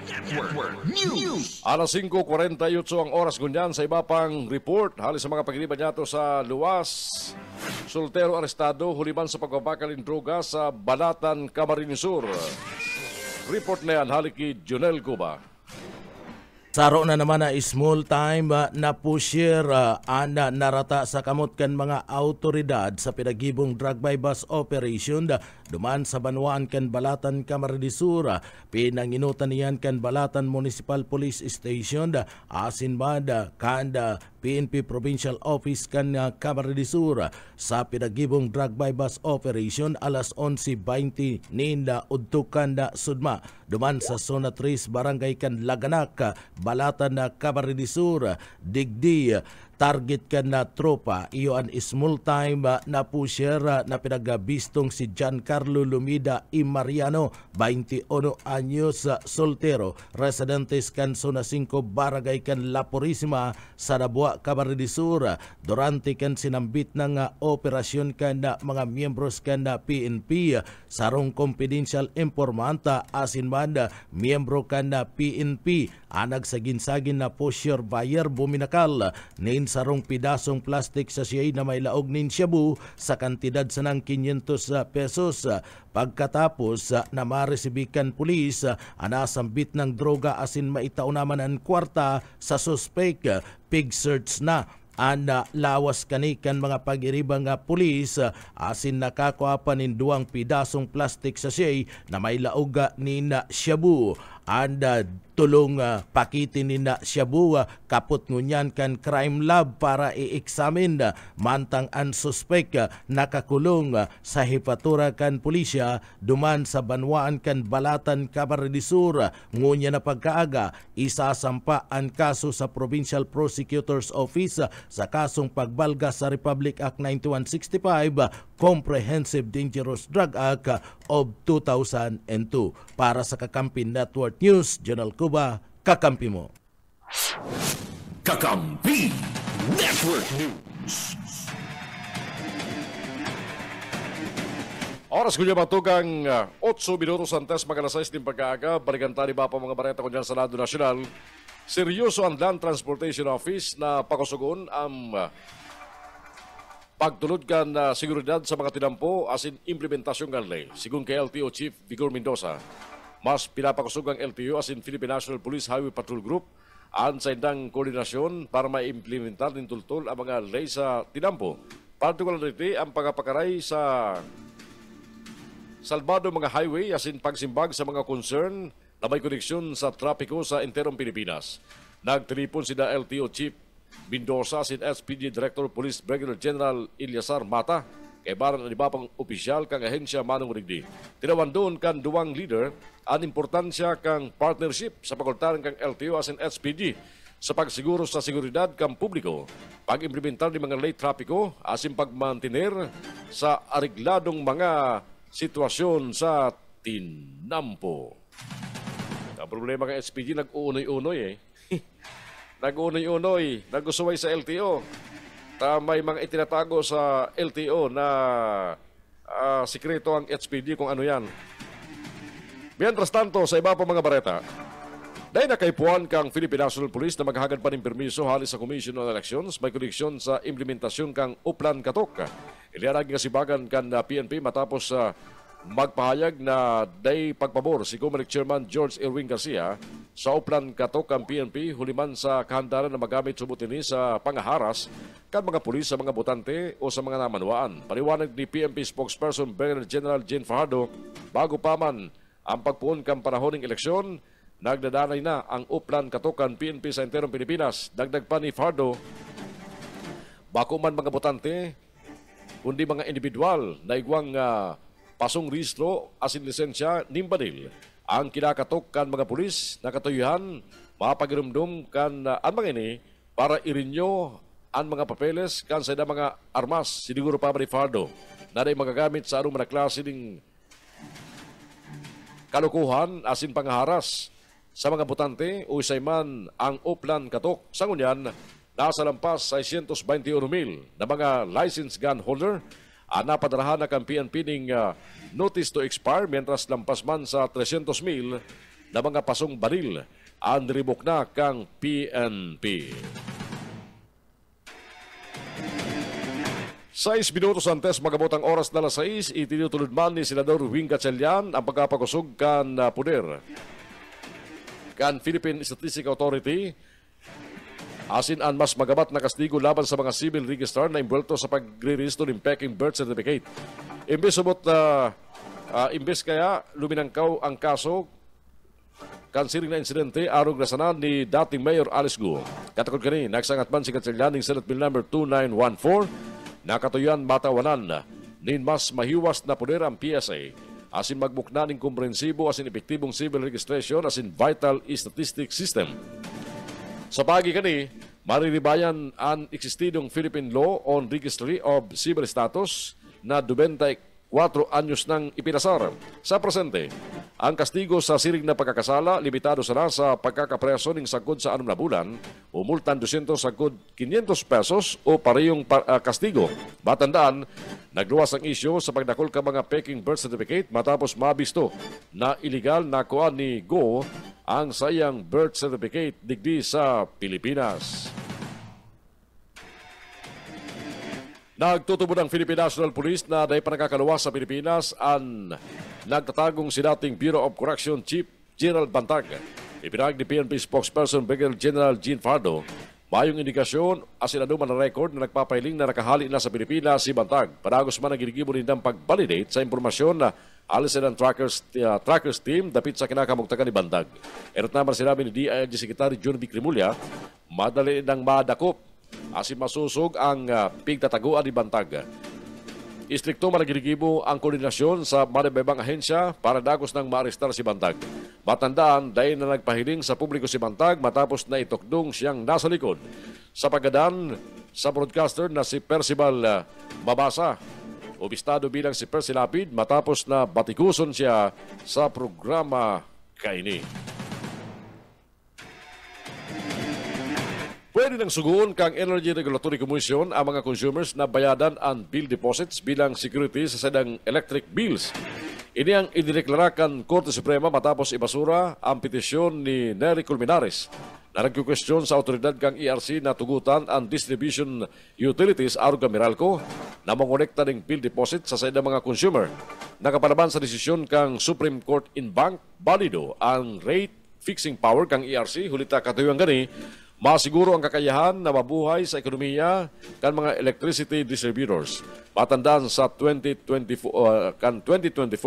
Network News. Alas 5:48 ang oras gunyan sa iba pang report. Halos sa mga pagkiliban niyato sa luwas. Soltero arestado huliman sa pagbabakalin droga sa Balatan, Camarines Sur. Report na yan, haliki Junel Cuba. Saro na naman na small time na pusher ana narata sa kamot kan mga autoridad sa pinagibong drug by bus operation duman sa Banuan kan Balatan, Camarines Sur. Pinanginutan niyan kan Balatan Municipal Police Station asin man kan PNP Provincial Office kan Camarines Sur sa pinagibong drug by bus operation alas 11:20 ninda udtukan da sudma duman sa Zona 3 Barangay kan Laganak, Balatan na Camarines Sur. Digdi target kan na tropa iyo an small time na pusher na pinagabistong si Giancarlo Lumida y Mariano, 21 anyos, soltero, residentes kan Zona 5 Barangay kan La Purisima sa Dabua, Camarines Sur. Durante kan sinambit ng operasyon kan na mga miyembros kan na PNP sarong confidential informant asin man miyembro kan na PNP anag sa ginsagin na pusher buyer buminakal nin sarong pidasong plastic sa siyay na may laog nin shabu sa kantidad sa ng 500 pesos. Pagkatapos na maresibikan pulis, anasambit ng droga asin maitaw naman ang kwarta sa suspect. Pig search na ana lawas kanikan mga pag-iribang pulis asin nakakuha pa nin 2 pidasong plastic sa siyay na may laog ni na shabu. Anda tulong pakitin ni na shabu kapot ngunyan kan crime lab para i-examine mantang ang suspect nakakulong sa hipatura kan pulisya duman sa banwaan kan Balatan Camarines Sur. Ngunya na pagkaaga isasampa ang kaso sa Provincial Prosecutor's Office sa kasong pagbalga sa Republic Act 9165 Comprehensive Dangerous Drug Act of 2002. Para sa Kakampi Network News, General Cuba, kakampi mo. Kakampi Network News. Oras ko niya matugang 8 minutos antes mag-alas 6 din pagkaaga. Balikan tali ba pa mga bareta ko dyan sa Lado Nasyonal. Seryoso ang Land Transportation Office na pakusugon ang pagtulod kan seguridad sa mga tinampo asin implementasyon kan ley. Sigun kay LTO Chief Vigor Mendoza, mas pinapakusog ang LTO asin Philippine National Police Highway Patrol Group ang sa indang koordinasyon para maimplementar din tultol ang mga ley sa tinampo. Particularly ang pagpapakaray sa salbado mga highway asin pagsimbag sa mga concern na may koneksyon sa trapiko sa enterong Pilipinas. Nagtelefon si LTO Chief Mendoza sin SPG Director Police Brigadier General Ilyasar Mata kay baran ang iba pang opisyal kang ahensya manong rigdi. Tinawan doon kan 2 leader ang importansya kang partnership sa pagultaran kang LTO asin SPG sa pagsiguro sa seguridad kang publiko, pag-implementar ng mga lay trapiko asin pagmantiner sa arigladong mga sitwasyon sa tinampo. Ang problema kang SPG nag-uunoy-unoy Nag-unoy-unoy, nagusuway sa LTO. May mga itinatago sa LTO na sikreto ang HPD kung ano yan. Mientras tanto, sa iba pa mga bareta, dahil nakaipuan kang Philippine National Police na maghagad pa ng permiso halis sa Commission on Elections, may koneksyon sa implementasyon kang Uplan Katok. Iliarag nga sibagan kan PNP matapos magpahayag na day pagpabor si Comelec Chairman George Erwin Garcia sa Uplan Katok ang PNP huliman sa kahandaran na magamit subutini sa pangaharas kan mga pulis sa mga botante o sa mga namanwaan. Paliwanag ni PNP spokesperson Brigadier General Jane Fajardo, bago pa man ang pagpuon kang panahon ng eleksyon, nagdadanay na ang Uplan Katok ang PNP sa enterong Pilipinas. Dagdag pa ni Fajardo, bako man mga botante, kundi mga individual na igwang pasong rehistro asin lisensya nimbadil ang kinakatok kan mga pulis na katuyuhan mapagirumdum kan ang mga ini para i-renew ang mga papeles kan sa mga armas siniguro pa ni Fardo na day magagamit sa anong mga klase ng kalukuhan asin pangaharas sa mga botante o isay man ang Uplan Katok. Sa ngunyan, nasa lampas 621,000 na mga license gun holder napadarahan na kang PNP ng notice to expire mientras lampas man sa 300,000 na mga pasong baril ang niribok na kang PNP. 6 minutos antes magabot ang oras na alas 6, itinutulod man ni Senador Wing Gatchalian ang pagkapakusog kan puder kan Philippine Statistical Authority asin ang mas magabat na kastigo laban sa mga civil registrar na imbwelto sa pagre-register ng peking birth certificate. Imbes kaya luminangkaw ang kaso kansiring na insidente arog nasanan ni dating Mayor Alice Guo. Katakot kani, nagsangat man si Gatchalian ng Senate Bill number 2914 na katuyan matawanan nin mas mahiwas na poder ang PSA asin magbukna ng komprehensibo asin epektibong civil registration asin vital statistic system. Sa pagi kani, mariribayan ang eksistidong Philippine Law on Registry of Civil Status na 24 anyos nang ipinasar. Sa presente, ang kastigo sa siring na pagkakasala limitado sana sa pagkakapreso ng sagkod sa 6 na bulan o multan 200 sagkod 500 pesos o parehong kastigo. Matandaan, nagluwas ang isyo sa pagdakol ka mga peking birth certificate matapos mabisto na iligal na kuha ni Go ang sayang birth certificate digdi sa Pilipinas. Nagtutubo ng Philippine National Police na dahil pa nakakalawas sa Pilipinas ang nagtatagong si dating Bureau of Correction Chief Gerald Bantag. Ipinag ni PNP spokesperson Brigadier General Jean Fardo, mayong indikasyon asin anuman na record na nagpapahiling na nakahali na sa Pilipinas si Bantag. Padagos man ang ginigibo rin ng pag-validate sa impormasyon na alisin ang trackers team dapit sa kinakamugtagan ni Bantag. Erot naman sinabi ni DILG Secretary John V. Crimulya, madali nang madakop asin masusog ang pigtataguan ni Bantag. Istrikto man ang ginigibo ang koordinasyon sa maribebang ahensya para dagos nang maarestar si Bantag. Matandaan, dahil na nagpahiling sa publiko si Bantag matapos na itukdong siyang nasa likod sa paggadan sa broadcaster na si Percival Mabasa, obistado bilang si Percy Lapid matapos na batikuson siya sa programa kaini. Pwede nang suguon kang Energy Regulatory Commission ang mga consumers na bayadan ang bill deposits bilang security sa sadang electric bills. Ini ang idineklara kan Korte Suprema matapos ibasura ang petisyon ni Nery Colmenares na nagkukwestiyon sa autoridad kang ERC na tugutan ang distribution utilities Aruga Meralco na mangonekta ng bill deposit sa sadang mga consumer. Nakapalaban sa desisyon kang Supreme Court in Bank, balido ang rate fixing power kang ERC hulita katuyang gani, masiguro ang kakayahan na mabuhay sa ekonomiya kan mga electricity distributors. Matandaan sa 2024,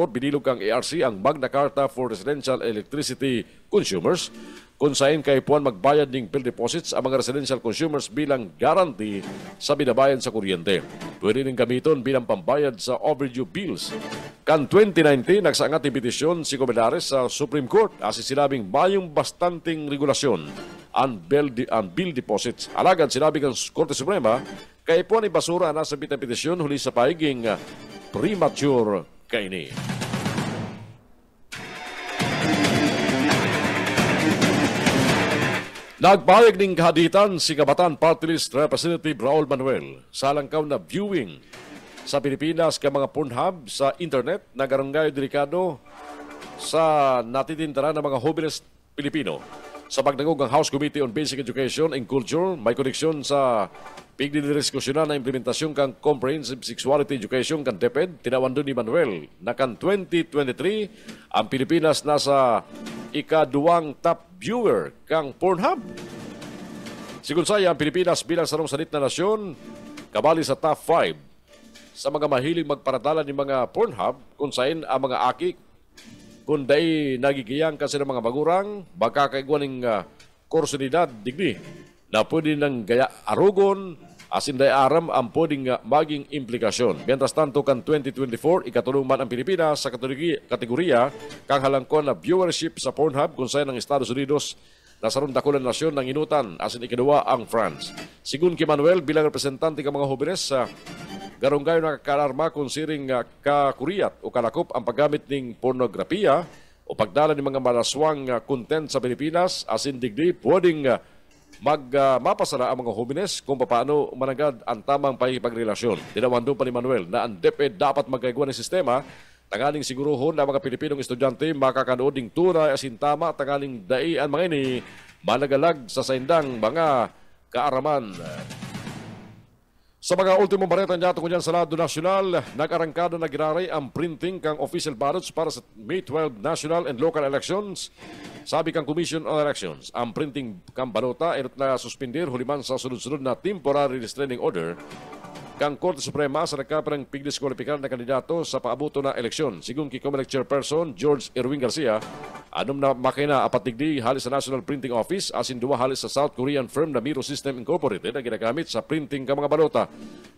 binilog kang ARC ang Magna Carta for Residential Electricity Consumers kung saan kay puan magbayad ng bill deposits ang mga residential consumers bilang guarantee sa binabayan sa kuryente. Pwede rin gamiton bilang pambayad sa overdue bills. Kan 2019, nagsaangat ng petisyon si Comedares sa Supreme Court asi sinabing mayong bastanting regulasyon ang bill deposits. Alagad sinabi ng Korte Suprema, kay puan ibasura na sa bitang petisyon huli sa paiging premature kaini. Nagpahayag ng kahaditan si Kabataan Party List Representative Raul Manuel sa langkaw na viewing sa Pilipinas kay mga Pornhub sa internet na garangay delikado sa natitintaran ng mga homeless Pilipino. Sa pagdangog ng House Committee on Basic Education and Culture, may koneksyon sa pigdidiskusyonan na implementasyon kang Comprehensive Sexuality Education kan DepEd, tinawan doon ni Manuel na kan 2023 ang Pilipinas nasa ikaduwang top viewer kang Pornhub. Sigun saya, ang Pilipinas bilang sarong salit na nasyon, kabali sa top 5 sa mga mahiling magparadala ni mga Pornhub kung saan ang mga aki kung day nagigiyang kasi ng mga bagurang, baka kaiguan ng kursunidad digdi na pwede ng gaya arugon asin day aram ang pwedeng maging implikasyon. Mientras tanto kan 2024, ikatulungan ang Pilipinas sa kategorya kang halangkon na viewership sa Pornhub kung saan ng Estados Unidos na sarong dakulan nasyon ng inutan asin ikaduwa ang France. Sigun kay Manuel bilang representante ng mga hoberes sa garunggayo na kalarma kung siring kakuriyat o kalakop ang paggamit ng pornografiya o pagdala ng mga malaswang content sa Pilipinas asin digdi pwedeng mapasara ang mga homeless kung paano managad ang tamang pakipagrelasyon. Dinawando pa ni Manuel na ang DepEd dapat magkaiguan ng sistema tangaling siguruhon na mga Pilipinong estudyante makakanood ng tunay asin tama tangaling daian mga ini managalag sa saindang mga kaaraman. Sa mga ultimong bareta niya tungkol sa lado nasyonal, nag-arangkado na giraray ang printing kang official ballots para sa May 12 national and local elections. Sabi kang Commission on Elections, ang printing kang balota ay na suspindir huliman sa sunod-sunod na temporary restraining order kang Korte Suprema sa nagkaparang pigdiskwalipikar na kandidato sa paabuto na eleksyon. Sigung kay Comelec Chairperson George Erwin Garcia, anom na makina apatigdi halis sa National Printing Office asin duwa halis sa South Korean firm na Miro System Incorporated na ginagamit sa printing ka mga balota.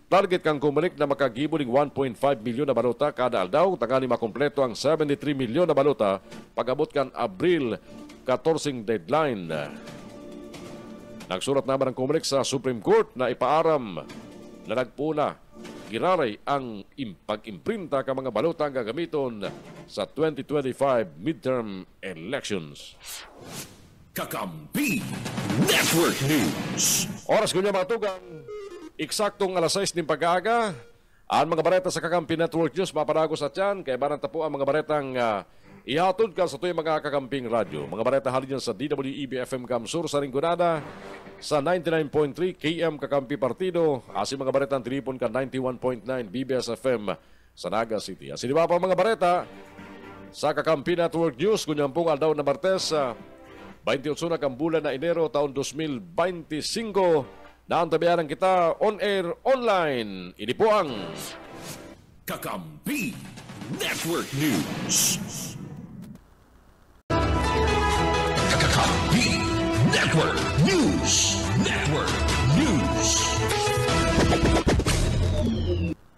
Target kang Comelec na makagibo ng 1.5 milyon na balota kada aldaw, tangali makompleto ang 73 milyon na balota pag-abot kan Abril 14 deadline. Nagsurat naman ang Comelec sa Supreme Court na ipaaram na nagpuna giraray ang pag-imprinta ka mga balota ang gagamiton sa 2025 midterm elections. Kakampi Network News. Oras ko niya mga tugang, eksaktong alas 6 ng pag-aaga, ang mga bareta sa Kakampi Network News maparagos at yan, kaya baranta po ang mga baretang Ihatod ka sa tuyong mga kakamping radyo. Mga bareta halin sa DWEB-FM Kamsur sa Rinconada sa 99.3 KM Kakampi Partido. Asin mga baretang tilipon ka 91.9 BBS-FM sa Naga City. Asin iba pa mga bareta sa Kakampi Network News kunyampung aldaw na Martes 28 na kambulan na Enero taon 2025 na antabayanan kita on air online. Ini po ang Kakampi Network News. Kakampi Network News. Network News.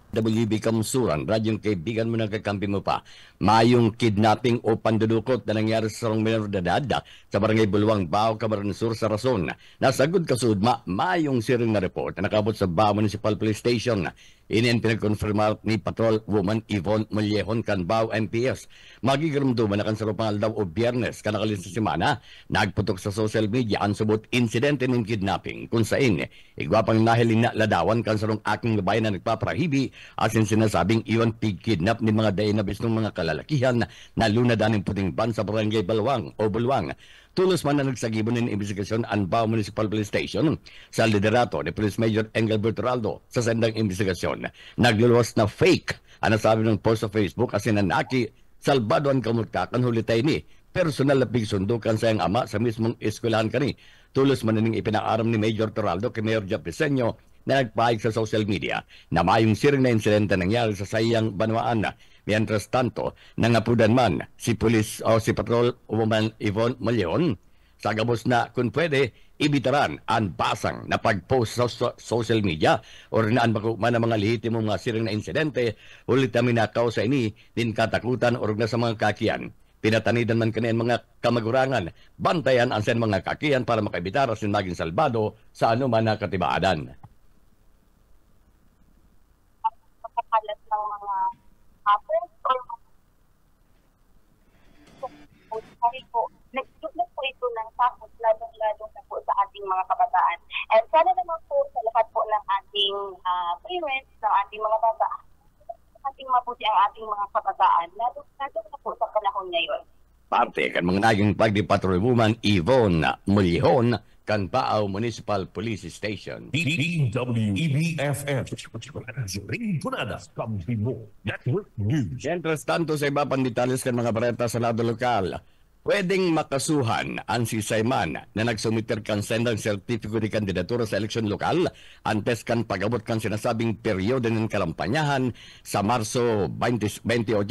WB Kamsuran, radyong kaibigan mo ng kakampi mo pa. Mayong kidnapping o pandudukot na nangyari sa sarong menor de edad sa barangay Bulwang, Bao, Camarines Sur, sa Rason. Nasagod kasudma, mayong siring na report na nakabot sa Bao Municipal Police Station. Inian pinagkonfirmar ni Patrol Woman Yvonne Mollejón kan Bao MPS. Magigaramduman na kan sa rupang aldaw o biyernes kanakalin sa semana, nagputok sa social media ang subot insidente ng kidnapping kung saan igwapang nahiling na ladawan kan sarong aking babae na nagpaparahibi asin sinasabing iwan pig-kidnap ni mga dainabis ng mga kalalakihan na lunadan ng puting ban sa barangay Balwang o Bulwang. Tulos man na nagsagibon ng investigasyon ang Bao Municipal Police Station sa liderato ni Police Major Engelbert Raldo sa sendang investigasyon. Nagluluwas na fake ang nasabi ng post sa Facebook asin nanaki salbado ang kamutkakan hulitay ni personal na pigsundukan sa iyang ama sa mismong eskwelahan kani. Tulos man ning ipinaaram ni Major Toraldo kay Mayor Jeff Piseño na nagpahig sa social media na mayong siring na insidente nangyari sa sayang banwaan na. Mientras tanto, nangapudan man si Police o si Patrol Woman Yvonne Mollejón sa gabos na kung pwede ibitaran ang basang na pag-post sa social media o rinaan man ang mga lehitimong mga siring na insidente ulit na minakaw sa ini din katakutan o na sa mga kakiyan. Pinatanidan man kaniyan mga kamagurangan, bantayan ang sen mga kakiyan para makaibitar asin maging salbado sa anuman na katibaadan. Pagkakalat ng mga friends or po, nagdugtog po ito ng takot lalo na po sa ating mga kabataan. And sana naman po sa lahat po ng ating parents, ng ating mga bata, ating mabuti ang ating mga kabataan, lalo na po sa panahon ngayon. Parte kan mga naging pagdi-patrol woman Yvonne Mollejón kan Bao Municipal Police Station. DWEB-FM Rinconada Kakampi mo Network News. Mientras tanto sa iba pang detalles kan mga bareta sa lado lokal, pwedeng makasuhan ang si Sayman na nagsumiter kan sendang sertifiko di kandidatura sa eleksyon lokal antes kan pagabot kan sinasabing peryodo ng kalampanyahan sa Marso 28,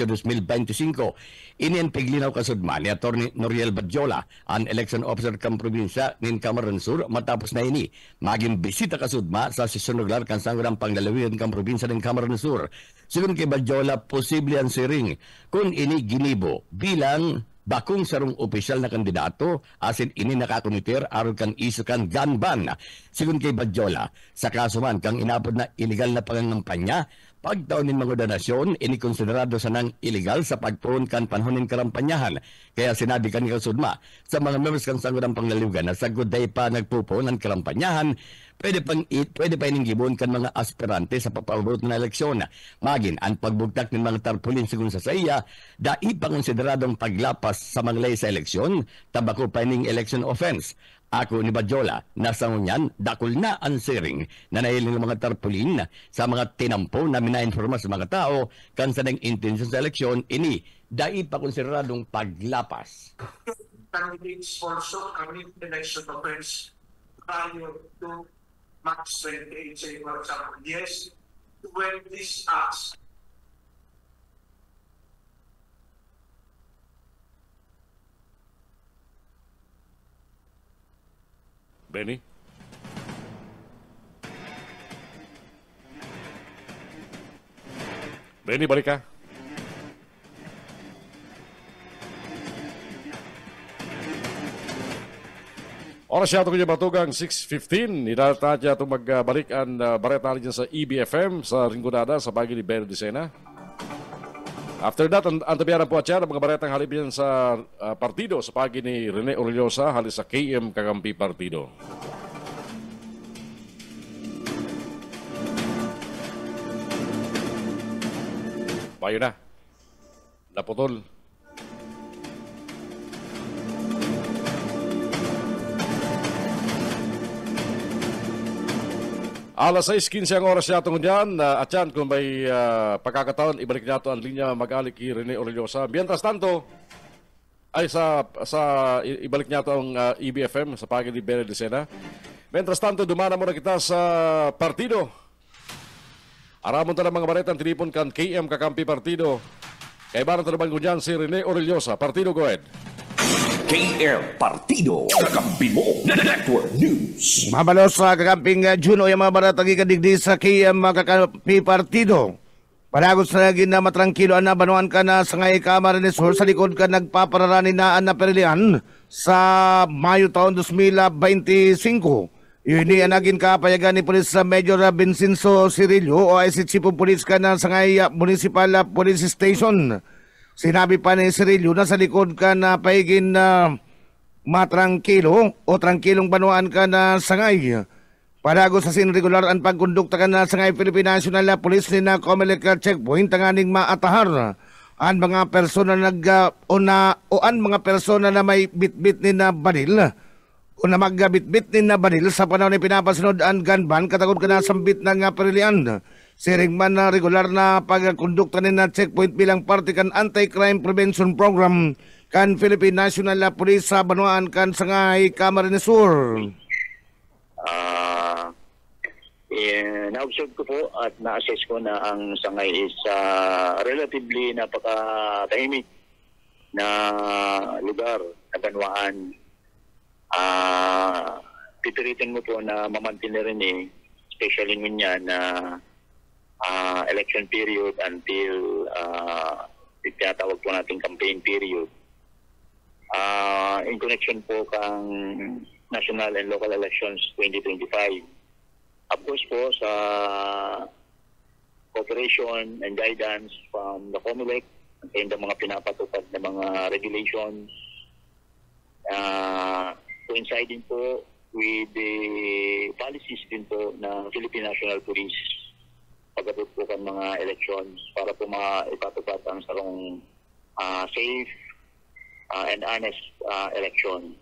2025. Inian piglinaw kasudman ni Atty. Noriel Badjola, ang election officer kan probinsya ng Camarines Sur matapos na ini. Maging bisita kasudma sa sesyon regular kan sanggurang panglalawigan kan probinsya ng Camarines Sur. Sigun kay Badjola, posible ang siring kung ini ginibo bilang bakong sarong opisyal na kandidato asin ini nakakomiter aron kang isu kan gun ban. Sigun kay Badjola, sa kaso man kang inapod na illegal na pangangampanya, pagtaon ng mga donasyon, ini konsiderado sa nang illegal sa pagtuon kan panhonin karampanyahan. Kaya sinabi kan kasudma sa mga members kan sanggurang panglaliwgan na sa guday pa nagpupuon ng karampanyahan, pwede pa ining gibon kan mga aspirante sa papabot na eleksyon. Magin ang pagbugtak ng mga tarpulin sigun sa saya, dai pa konsideradong paglapas sa mga lay sa eleksyon, tabako pa ining election offense. Ako ni Badjola, nasa ngunyan, dakol na ang siring na nahiling ng mga tarpulin sa mga tinampo na minainforma sa mga tao kan sa nang intensyon sa eleksyon, ini dai pa konsideradong paglapas. Candidates also coming election offense prior to March 28, say for example, yes, when this acts Benny? Benny, balik ka. Oras siya ito kanya batugang 6:15. Inalata niya itong magbalik ang bareta dyan sa EBFM sa Rinconada sa pagi ni Ben Dicena. After that, ang tabiyaran po at siya ng mga baretang halip yan sa partido sa pagi ni Rene Orliosa halis sa KM Kakampi Partido. Payo na. Naputol. Alas 6:15 ang oras natin dyan. At yan, kung may pagkakataon, ibalik nato ang linya mag-alik kay Rene Orellosa. Mientras tanto, ay ibalik nato ang EBFM sa pagin ni Bere Lucena. Mientras tanto, dumana muna kita sa partido. Aramon ta ng mga baretang tinipon kan KM Kakampi Partido. Kay baran ta naman ko dyan si Rene Orellosa. Partido, go ahead. KM Partido, Kakampi mo Network News. Mabalos sa kakamping Juno yung mga baratang ikadigdi sa KM Kakampi Partido. Panagos na naging na matrangkilo na banuan ka na sa ngay Camarines Sur sa likod ka nagpapararani na perilian sa Mayo taon 2025. Yun ang naging kapayagan ni Police Major Vincenzo Cirillo o IC Chief of Police ka na sa ngay Municipal Police Station. Sinabi pa ni Cirillo na sa likod ka na paigin na matrangkilo o trangkilong banuan ka na sangay. Palago sa sinregular ang pagkondukta ka na sangay Philippine National Police ni na Comelec checkpoint tanganing maatahar ang mga persona mga persona na may bitbit ni na baril o na magbitbit ni na baril sa panahon ni pinapasunod ang gun ban katagod ka na sambit ng perilian. Siring man na regular na pagkondukta ni na checkpoint bilang parte kan anti-crime prevention program kan Philippine National Police sa Banuan kan sangay Camarines Sur. Na-observe ko po at na-assess ko na ang sangay is relatively napakatahimik na lugar na Banuan. Pipilitin mo po na mamantin na rin especially niya na election period until tinatawag po natin campaign period. In connection po kang national and local elections 2025. Of course po sa cooperation and guidance from the COMELEC and the mga pinapatupad na mga regulations coinciding po with the policies din po ng Philippine National Police pagdating po kan mga elections para po maipatupad ang sarong safe and honest election.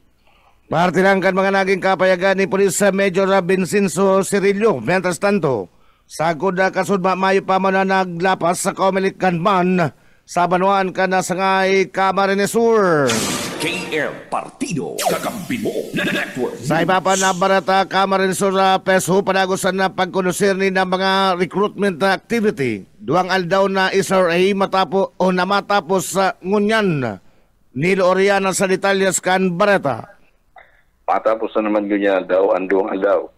Parte lang kan mga naging kapayagan ni Police Major Vincenzo Cirillo. Mientras tanto, sagod na kasud mayo pa man na naglapas sa Comelec Kanman sa Banuan ka na sangay Camarines Sur. KM Partido, Kakampi mo Network. Sa iba pa na barata Camarines Sur peso panagosan na pagkonusir ni na mga recruitment activity. Duang aldaw na SRA matapos sa ngunyan Nilo Oriana sa detalyas kan barata. Matapos na naman ganyan daw, andong aldaw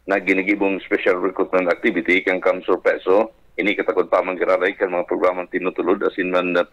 na ginigibong special recruitment activity kang Kamsur Peso. Ini katakot pa manggiraray kan mga programang tinutulod asin man na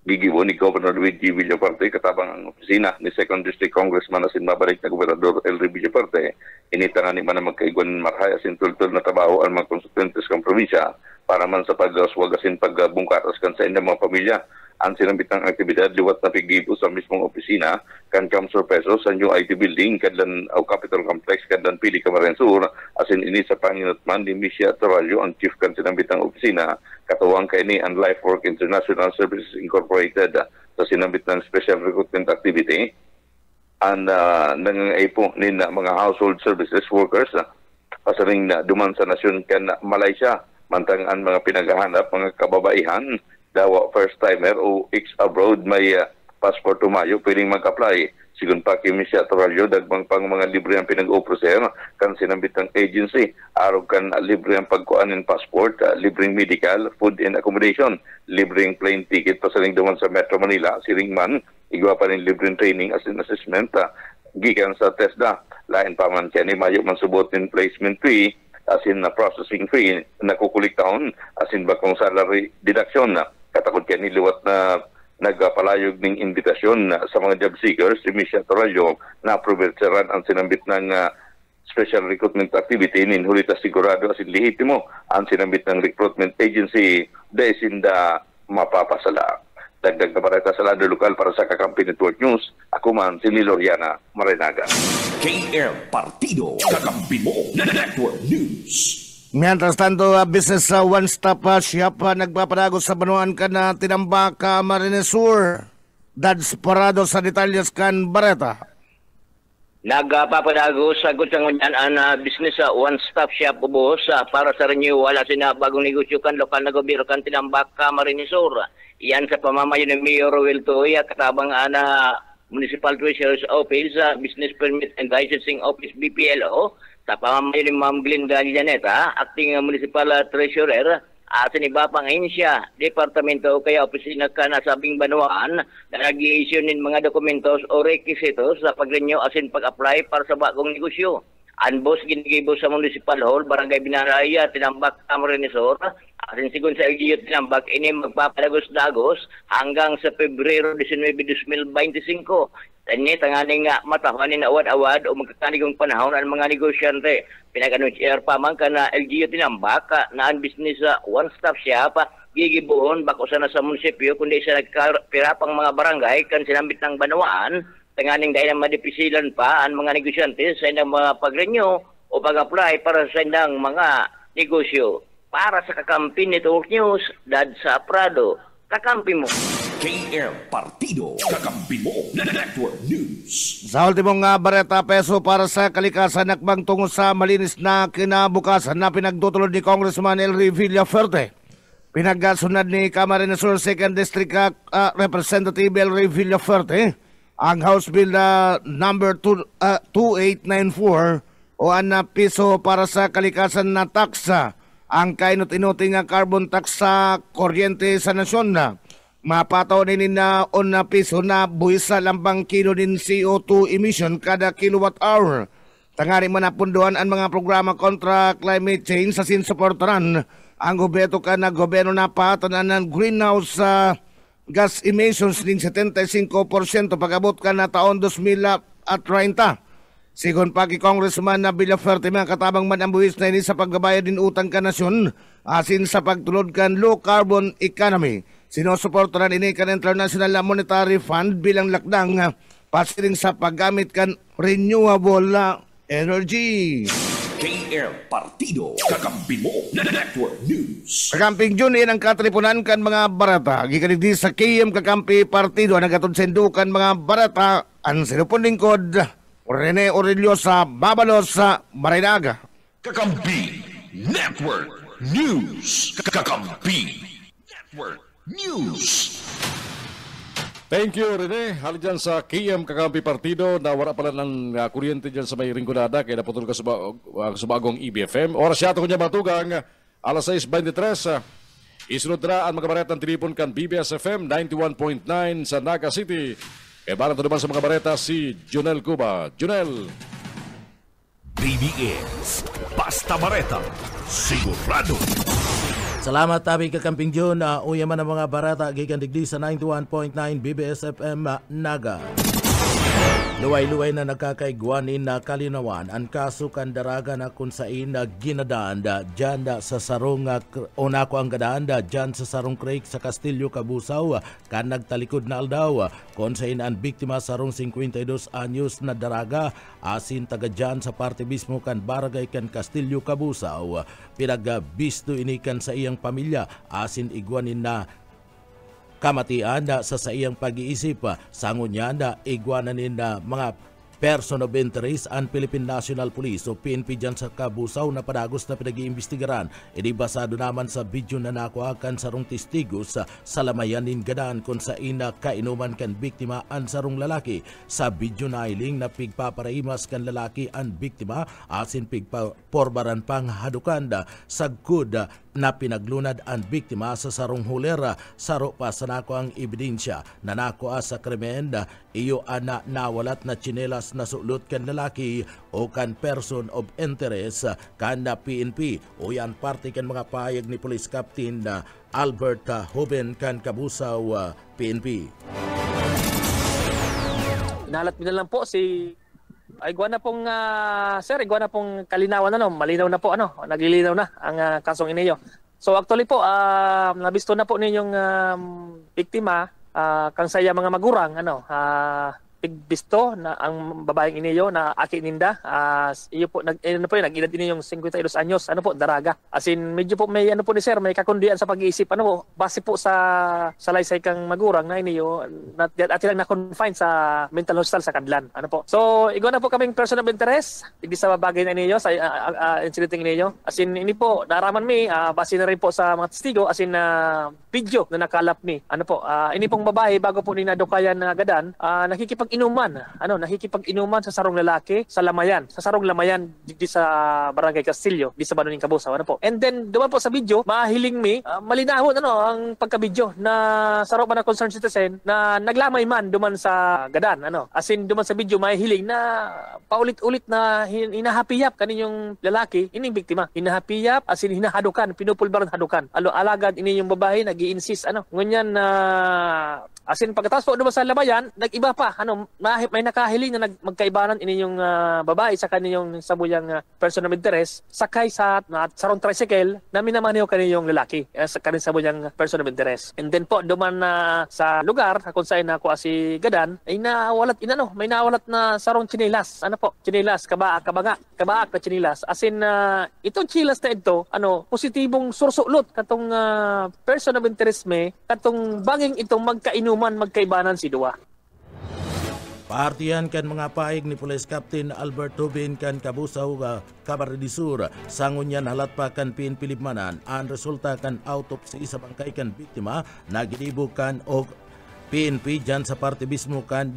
gigibo ni Governor Luigi Villaparte katabang ang opisina ni 2nd District Congressman asin mabalik na Gobernador Elry Villaparte. Initangan ni man na magkaiguan marhay asin tultul na trabaho ang mga konsultentes kang probinsya para man sa paggaswag asin pagbungkatas kan sa inyong mga pamilya. Ang sinambit ng aktibidad liwat na pigibo sa mismong opisina kan Kamsur Peso sa new IT building kadlan o Capital Complex kadlan Pili Camarines Sur asin ini sa panginutman ni Misha Torallo ang chief kan sinambit ng opisina katuwang kay ni ang Lifework International Services Incorporated sa sinambit ng special recruitment activity and nangaipo ni mga household services workers pasaring na duman sa nasyon kan Malaysia mantang ang mga pinagahanap mga kababaihan dawa first timer o ex-abroad may passport tumayo pwedeng mag-apply. Sigun pa kay Misha Torallo, dagbang pang mga libre ang pinag-oproser kan sinambit ng agency. Araw kan libre ang pagkuanin passport, libreng medical, food and accommodation, libreng plane ticket pasaling duman sa Metro Manila, siring man, igwa pa rin libreng training as in assessment, gikan sa TESDA. Lain pa man siya ni Mayo man subot in placement fee, as in processing fee, nakukulik taon, as in bakong salary deduction na. Katakot kaya niliwat na nagpalayog ng invitasyon sa mga job seekers si Misha Torallo na approvecharan ang sinambit ng special recruitment activity nin hulita sigurado asin lehitimo ang sinambit ng recruitment agency dahil mapapasala. Dagdag na barata sa lado lokal para sa Kakampi Network News. Ako man si Liloriana Marinaga. KM Partido, Kakampi mo Network News. Mientras tanto, business one-stop shop nagpapadago sa Banuan ka na tinambak Camarines Sur. Dads parado sa detalyas kan bareta. Nagpapadago sagot sa ngunyan ang business sa one-stop shop ubos para sa renewal asin na bagong negosyo kan lokal na gobyerno kan tinambak Camarinesor. Iyan sa pamamayo ni Mayor Roel Toy at katabang ana Municipal Treasurer's Office, Business Permit and Licensing Office BPLO sa pamamayo ni Ma'am Glinda Llaneta, Acting Municipal Treasurer. Asin iba pang ahensya, departamento o kaya opisina ka na sabing banwaan na nag-i-issue ng mga dokumentos o requisitos sa pag-renew asin pag-apply para sa bagong negosyo. Anbos ginigibo sa Municipal Hall, Barangay Binaraya, Tinambak, Camarinesor. Asin sigun sa LGU Tinambak, ini magpapadagos-dagos hanggang sa Pebrero 19, 2025. Tanya tanganing nga matahanin na awad-awad o magkakanigong panahon ang mga negosyante. Pinag-anunsiyar pa man ka na LGU Tinambak na ang business sa one-stop shop gigibuhon bako sana sa munisipyo kundi sa nagpirapang mga barangay kan sinambit ng banwaan. Tanganing dahil na madipisilan pa ang mga negosyante sa ilang mga pag-renew o pag-apply para sa ilang mga negosyo. Para sa Kakampi Network News, Dad sa Prado, kakampi mo. KM Partido, kakampi mo. Network News. Sa ultimong bareta peso para sa kalikasan nakbang tungo sa malinis na kinabukasan na pinagtutulod ni Congressman Elry Villafuerte. Pinagsunod ni Camarinesor 2nd District Representative Elry Villafuerte ang House Bill number 2894 o ang piso para sa kalikasan na taksa ang kainut-inuti nga carbon tax sa kuryente sa nasyon na mapataw din na on na piso na buwis sa lambang kilo din CO2 emission kada kilowatt hour. Tangari man napunduhan ang mga programa kontra climate change sa sinsuportaran ang gobyerno ka na gobyerno na patanan ng greenhouse gas emissions din 75% pag-abot ka na taon 2030. Sigon pa ki Congressman na Villafuerte mga katabang man ang buwis na ini sa paggabayad din utang ka nasyon asin sa pagtulod kan low carbon economy. Sinusuportaran ini kan International Monetary Fund bilang lakdang pasiring sa paggamit kan renewable energy. KM Partido, kakampi mo. Network News. Kakamping June ang katripunan kan mga barata. Gikanigdi sa KM Kakampi Partido ang nagatod sendukan mga barata ang sinupon lingkod Rene Aurelio sa Babalos sa Marinaga. Kakampi Network News. Kakampi Network News. Thank you, Rene. Hali dyan sa KM Kakampi Partido na wala pala ng kuryente dyan sa may Rinconada kaya naputol ka sa bagong EBFM. Oras yato ko niya matugang alas 6:23. Isunod na ang mga baretang tinipon kan BBS FM 91.9 sa Naga City. E barang naman sa mga bareta si Junel Cuba. Junel. BBS. Basta bareta. Sigurado. Salamat tabi kakamping June. Uyaman ang mga barata gikan digdi sa 91.9 BBS FM Naga. Luway-luway na nakakaigwanin na kalinawan ang kaso kan daraga na kung saan na ginadanda dyan sa sarong unako ang gadanda dyan sa sarong creek sa Castillo Cabusaw kan nagtalikod na aldaw kung saan ang biktima sarong 52 anyos na daraga asin taga dyan sa parte mismo kan barangay kan Castillo Cabusaw pinagabisto inikan sa iyang pamilya asin igwanin na kamatian sa iyang pag-iisip sangon niya na igwananin na mga person of interest ang Philippine National Police o PNP dyan sa Cabusaw na padagos na pinag-iimbestigaran. Basado naman sa video na nakuhakan sarong testigos sa lamayanin gadaan kung sa ina kainuman kan biktima ang sarong lalaki. Sa video na iling na pigpaparaimas kan lalaki ang biktima asin pigpaporbaran pang hadukan sagkod na pinaglunad ang biktima sa sarong hulera saro pa sa nako ang ebidensya na nakuha sa krimen iyo ana nawalat na tsinelas na sulot kan lalaki o kan person of interest kan na PNP o yan parte kan mga pahayag ni Police Captain Albert Hoben kan Cabusaw PNP. Inalat mo na lang po si igwa na pong sir, igwa na pong kalinawan malinaw na po naglilinaw na ang kasong iniyo. So actually po nabisto na po ninyong biktima kang saya mga magurang pigbisto na ang babaeng iniyo na aki ninda. Iyo po nag-edad ini yung 52 anyos, daraga. As in medyo po may po ni sir, may kakundian sa pag-iisip base po sa salaysay kang magurang na iniyo at lang na-confine sa mental hospital sa Kadlan. So igwa na po kaming person of interest hindi sa bagay na iniyo sa incidenting iniyo. As in ini po naraman mi base na rin po sa mga testigo as in video na nakalap mi. Ini pong babae bago po ni nadukayan na gadan, nakikipag-inuman sa sarong lalaki sa sarong lamayan di sa Barangay Castillo, di sa Banoning Kabusaw. And then duman po sa video, mahiling mi malinahon ang pagka-video na saro pa na concerned citizen na naglamay man duman sa gadan. As in duman sa video mahiling na paulit-ulit na hinahapiyap kaninyong lalaki, ining biktima. Hinahapiyap as in hinahadukan, pinupulbaran hadukan. Alagad ini yung babae nag-i-insist ngunyan na as in pagkatapos po duman sa lamayan, nag-iba pa. May nakahiling na magkaibanan ini yung babae sa kaninyong sabuyang person of interest sakay sa sarong tricycle na minamaneho kaninyong lalaki sa kaninyong sabuyang person of interest. And then po duman sa lugar kung saan ako si gadan ay may nawalat na sarong chinilas. Chinilas, kabaak na chinilas. As in itong chinilas na ito, positibong sursulot katong person of interest katong banging itong magkaibanan si duwa. Partiyan kan mga paig ni Police Captain Albert Tobin kan Kabusaw Camarines Sur sangon yan halat pa kan PNP Libmanan ang resulta kan autopsy sa bangkay kan biktima na ginibo kan og PNP dyan sa parte mismo kan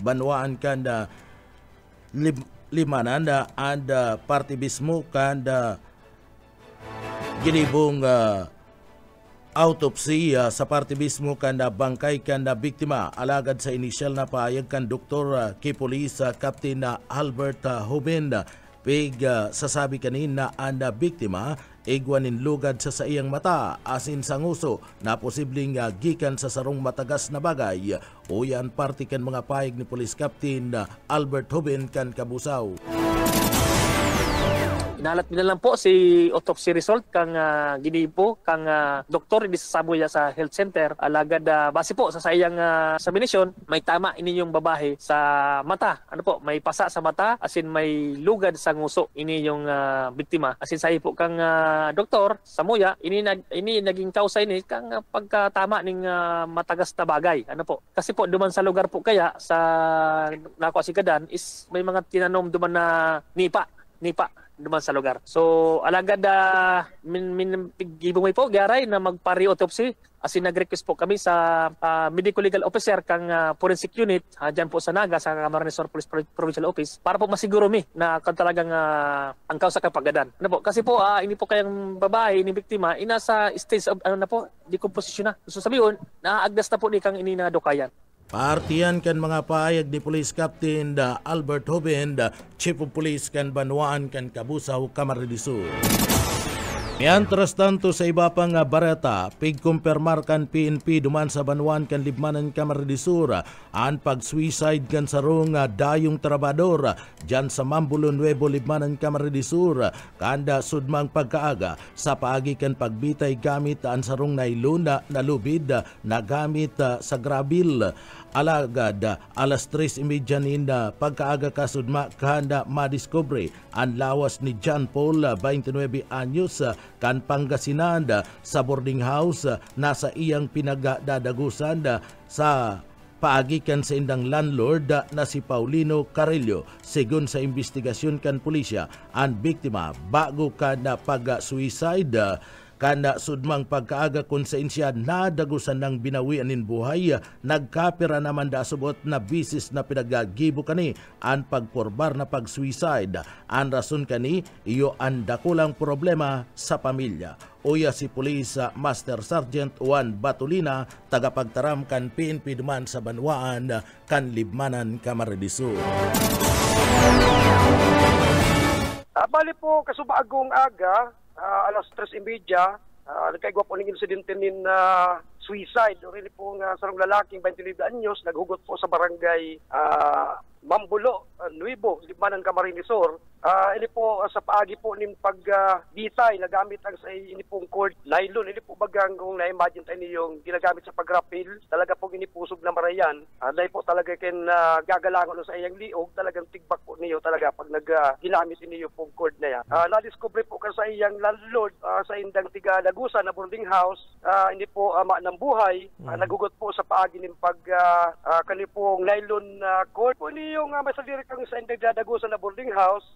banwaan kan Limanan and parte mismo kan ginibong autopsy sa parte mismo kan bangkay kan biktima alagad sa inisyal na paayag kan Dr. Kipolis Captain Albert Hoben pig sasabi kanina ang biktima igwanin lugad sa iyang mata asin sa nguso na posibleng gikan sa sarong matagas na bagay o yan parte kan mga paayag ni Police Captain Albert Hoben kan Kabusaw. Inalat nila lang po si autopsy result kang ginibo kang doktor di sa Sabuya sa health center alagad base po sa sayang examination may tama ini yung babae sa mata may pasa sa mata asin may lugad sa nguso ini yung biktima asin sayo po kang doktor Samuya ini naging kausa ini kang pagkatama ning matagas na bagay kasi po duman sa lugar po kaya sa nako si Gadan is may mga tinanom duman na nipa duman sa lugar. So alagad gibumay po garay na magpari-autopsy asin nag-request po kami sa medical legal officer kang forensic unit dyan po sa Naga sa Camarines Sur Police Provincial Office para po masiguro na kung talagang ang kausa kang paggadan. Kasi po hindi po kayang babae ni biktima inasa stage of decomposition na. So sabihin naagdas na po ni kang ininadukayan. Partiyan kan mga paayag ni Police Captain Albert Hoben, Chief of Police kan Banwaan kan Kabusaw, Camarines Sur. Mientras tanto sa iba pang bareta, pigkumpirmar kan PNP duman sa Banwaan kan Libmanan Camarines Sur ang pag-suicide kan sarong dayong trabador dyan sa Mambulo Nuevo Libmanan Camarines Sur kanda sudmang pagkaaga sa paagi kan pagbitay gamit ang sarong nailuna na lubid na gamit sa grabil. Alagad alas 3:30 na pagkaaga kasudma kanda madiscovery ang lawas ni John Paul 29 anyos kan Pangasinan sa boarding house nasa iyang pinagdadagusan sa paagikan sa indang landlord na si Paulino Carrillo. Sigun sa investigasyon kan pulisya ang biktima bago kada pag-suicide kanda sudmang pagkaaga konsensya na dagusan ng binawianin buhay nagkapira naman dasubot na bisis na pinagagibo kani ang pagporbar na pag-suicide ang rason kani iyo ang dakulang problema sa pamilya. Uya si Police Master Sergeant Juan Batulina tagapagtaram kan PNP duman sa Banwaan kan Libmanan Camarines Sur. Bali po kasubagong aga alas 3:30 nagkaigwa po ng insidente nin suicide. Rin po nga sarong lalaking 29 anyos naghugot po sa barangay Mambulo, Nuevo, Libmanan, Camarines Sur. Ini po sa paagi po ning pagbitay na gamit ang sa ini pong cord nylon. Ini po bagang kung na-imagine tayo yung ginagamit sa pag-rapil, talaga pong inipusog na marayan. Dahil po talaga kin gagalangon sa iyang liog, talagang tigbak po niyo talaga pag ginamit niyo pong cord na yan. Na-discover po ka sa iyang landlord sa indang tiga Lagusan na boarding house. Ini po ng buhay, nagugot po sa paagi ning kani pong nylon cord. Po yung masaliri kang sa indang Lagusan na boarding house,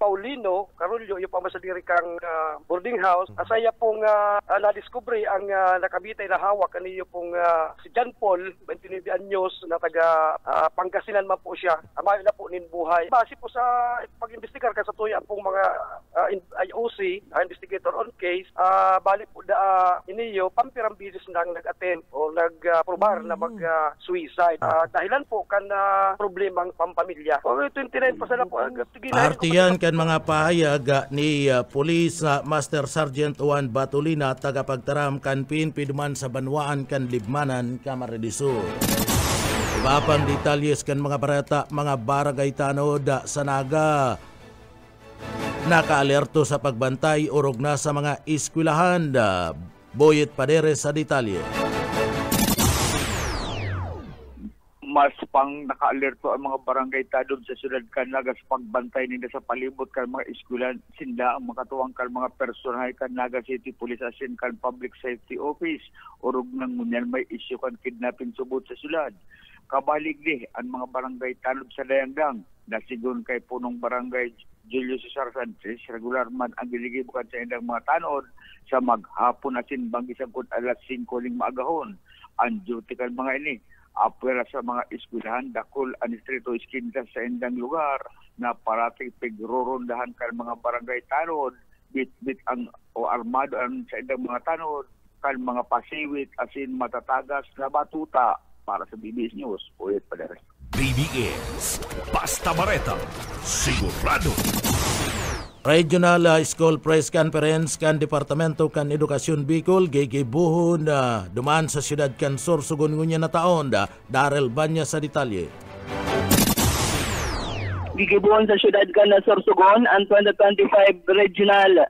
Paulino Carullo, yung pamasadiri kang boarding house. Asaya pong na-discovery ang nakabitay na hawak kaniyo pong si John Paul, 29 anyos, na taga Pangasinan man po siya. Amayo na po nin buhay. Base po sa pag-investigar ka sa tuya pong mga IOC, investigator on case, bali po iniyo, pampirang bisis nang nag-attend o nag-probar na mag-suicide. Dahilan po kan problemang pampamilya. O 29 pa sila po. Artiyan kan mga pahayag ni Police Master Sergeant Juan Batulina tagapagtaram kan pinpiduman sa Banwaan kan Libmanan, Camarines Sur. Iba pang detalyes kan mga barata, mga barangay tanod sa Naga nakaalerto sa pagbantay urog na sa mga eskwelahan. Boyet Paderes sa detalye. Mas pang naka-alerto ang mga barangay tanod sa siyudad Canaga sa pagbantay nila sa palibot kan mga eskwelahan. Sinda ang makatuwang kan mga personal kan Naga City Police Asin kan Public Safety Office. Urog nang ngunyan may isyu kan kidnapping subot sa siyudad. Kabalig ang mga barangay tanod sa Dayangdang. Nasigon kay punong barangay Julio Cesar Sanchez, regular man ang giligibukan sa indang mga tanod sa maghapon asin bangisang kung alas 5 ling maagahon. Ang duty kan mga ini apela sa mga eskwelahan, dakol ang distrito iskintas sa indang lugar na parating pigrurondahan kan mga barangay tanod, bit-bit ang o armado ang sa indang mga tanod, kan mga pasiwit asin matatagas na batuta. Para sa BBS News, Boyet Paderes. BBS, Basta Bareta, sigurado. Regional School Press Conference kan Departamento kan Edukasyon Bicol gigibuhon na duman sa siyudad kan Sorsogon ngunya na taon Darrell Banya sa detalye. Gigibuhon sa siyudad kan Sorsogon ang 2025 Regional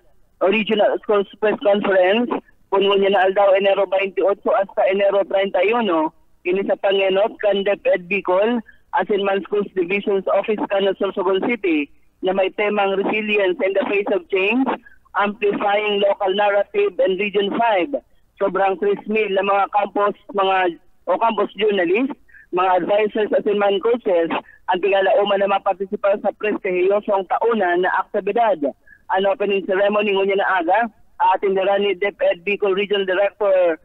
School Press Conference pungunya na aldaw Enero 28 hasta Enero 31 kini sa pangenot kan DepEd Bicol asin man Schools Divisions Office kan Sorsogon City na may temang Resilience in the Face of Change, Amplifying Local Narrative and Region 5. Sobrang 3,000 na mga campus journalists, mga advisors at man coaches, ang tigalauman na mapartisipar sa prestihiyosong taunan na aktibidad. Ang opening ceremony ngunya na aga, atindiran ni DepEd Bicol Regional Director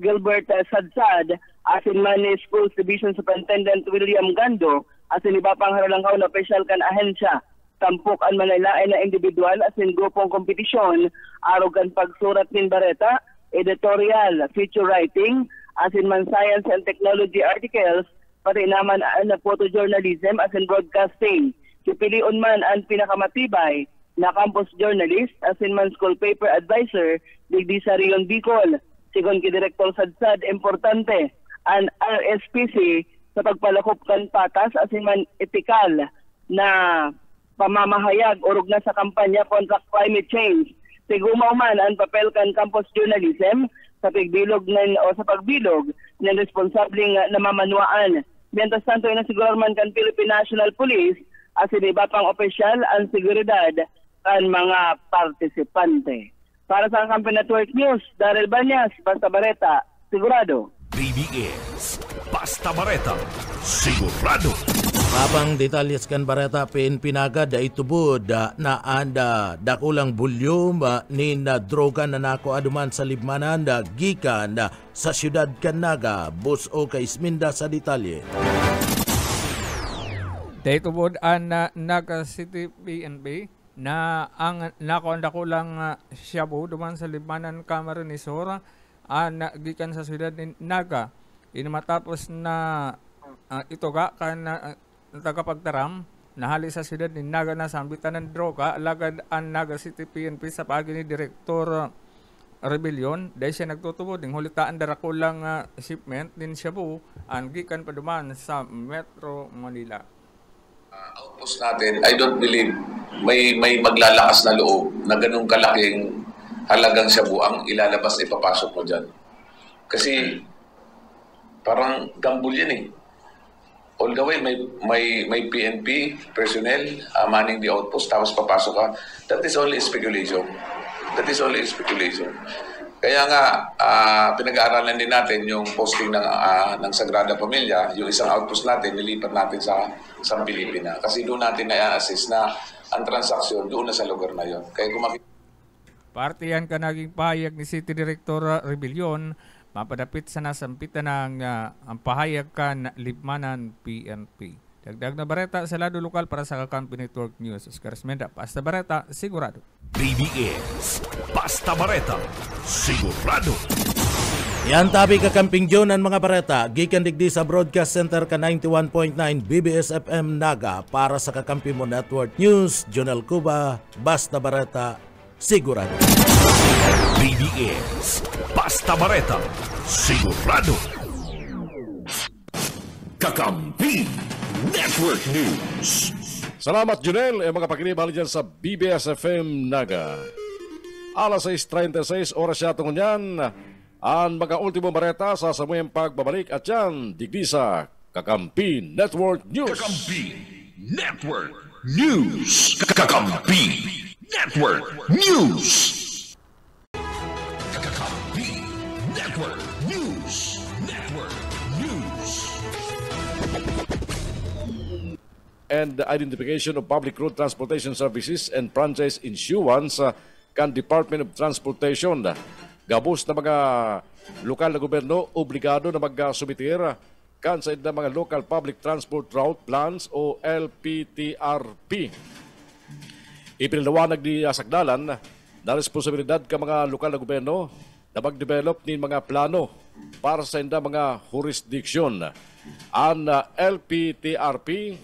Gilbert Sadsad, asin man ni Schools Division Superintendent William Gando, asin iba pang haralangkaw na official kan ahensya. Tampok ang manalain na individual asin grupong kompetisyon, araw kan pagsurat nin bareta, editorial, feature writing, asin man science and technology articles, pati naman na photojournalism asin broadcasting. Pipiliun man ang pinakamatibay na campus journalist asin man school paper advisor digdi sa Rion Bicol. Sigon ki Direktor Sadsad, importante ang RSPC sa pagpalakop kan patas asin man etikal na pamamahayag urog na sa kampanya kontra climate change. Tigumaw man ang papel kan campus journalism sa pagbilog sa pagbilog ng responsableng namamanuaan. Mientras tanto inasiguro man kan Philippine National Police asin iba pang opisyal ang seguridad kan mga partisipante. Para sa Kampi Network News, Darrell Banyas, Basta Bareta, sigurado. BBS, Basta Bareta, sigurado. Habang detalyes kan Bareta, pinagad ay tubod na anda dakulang bulyum ni na droga na nako aduman sa Libmanan gikan sa siyudad Canaga. Bus o kay Isminda sa detalye. Daytubod ang Naga City PNP na ang nakonda ko lang Shabu duman sa Libmanan, Camarines Sur gikan sa siyudad ni Naga. Matapos na ito kan tagapagtaram nahali sa siyudad ni Naga na sambitan ng droga alagad ang Naga City PNP sa pagi ni Direktor rebellion dahil siya nagtutubod ng hulitaan darakulang shipment din siya po ang gikan pa duman sa Metro Manila. Outpost natin, I don't believe may maglalakas na loob na ganung kalaking halagang shabu ang ilalabas na ipapasok mo dyan. Kasi parang gambol yan eh. All the way, may PNP personnel manning the outpost, tapos papasok ka. That is only speculation. That is only speculation. Kaya nga, pinag-aaralan din natin yung posting ng Sagrada Familia, yung isang outpost natin, nilipat natin sa Pilipinas. Kasi doon natin na-assess na ang transaksyon doon na sa lugar na yon. Kaya kung Parte yan ka naging pahayag ni City Director Rebellion, mapadapit sa nasampitan ng ang pahayag kan Libmanan PNP. Dagdag na bareta sa lado lokal para sa Kakampi Network News. Oscar Esmenda, Basta Bareta, sigurado. BBS, Basta Bareta, sigurado. Yan tabi Kakamping Jonan mga bareta, gikan digdi sa Broadcast Center ka 91.9 BBS FM Naga para sa Kakampi mo Network News, Jonel Cuba, Basta Bareta, sigurado. BBS, Basta Bareta, sigurado. Kakampi Network News. Salamat, Junel. Mga pakinibali dyan sa BBS FM Naga. Alas 6:36, oras siya tungon yan. Ang mga ultimo bareta sa samuyang pagbabalik at yan, digdi sa Kakampi Network News. Kakampi Network News. Kakampi Network News. Kakampi Network News. Network News. And the identification of public road transportation services and franchise issuance kan Department of Transportation. Gabos na mga lokal na gobyerno obligado na mag-sumitir kan sa mga local public transport route plans o LPTRP. Ipinalawanag ni Sakdalan na responsibilidad ka mga lokal na gobyerno na mag-develop ng mga plano para sa mga jurisdiksyon. Ang LPTRP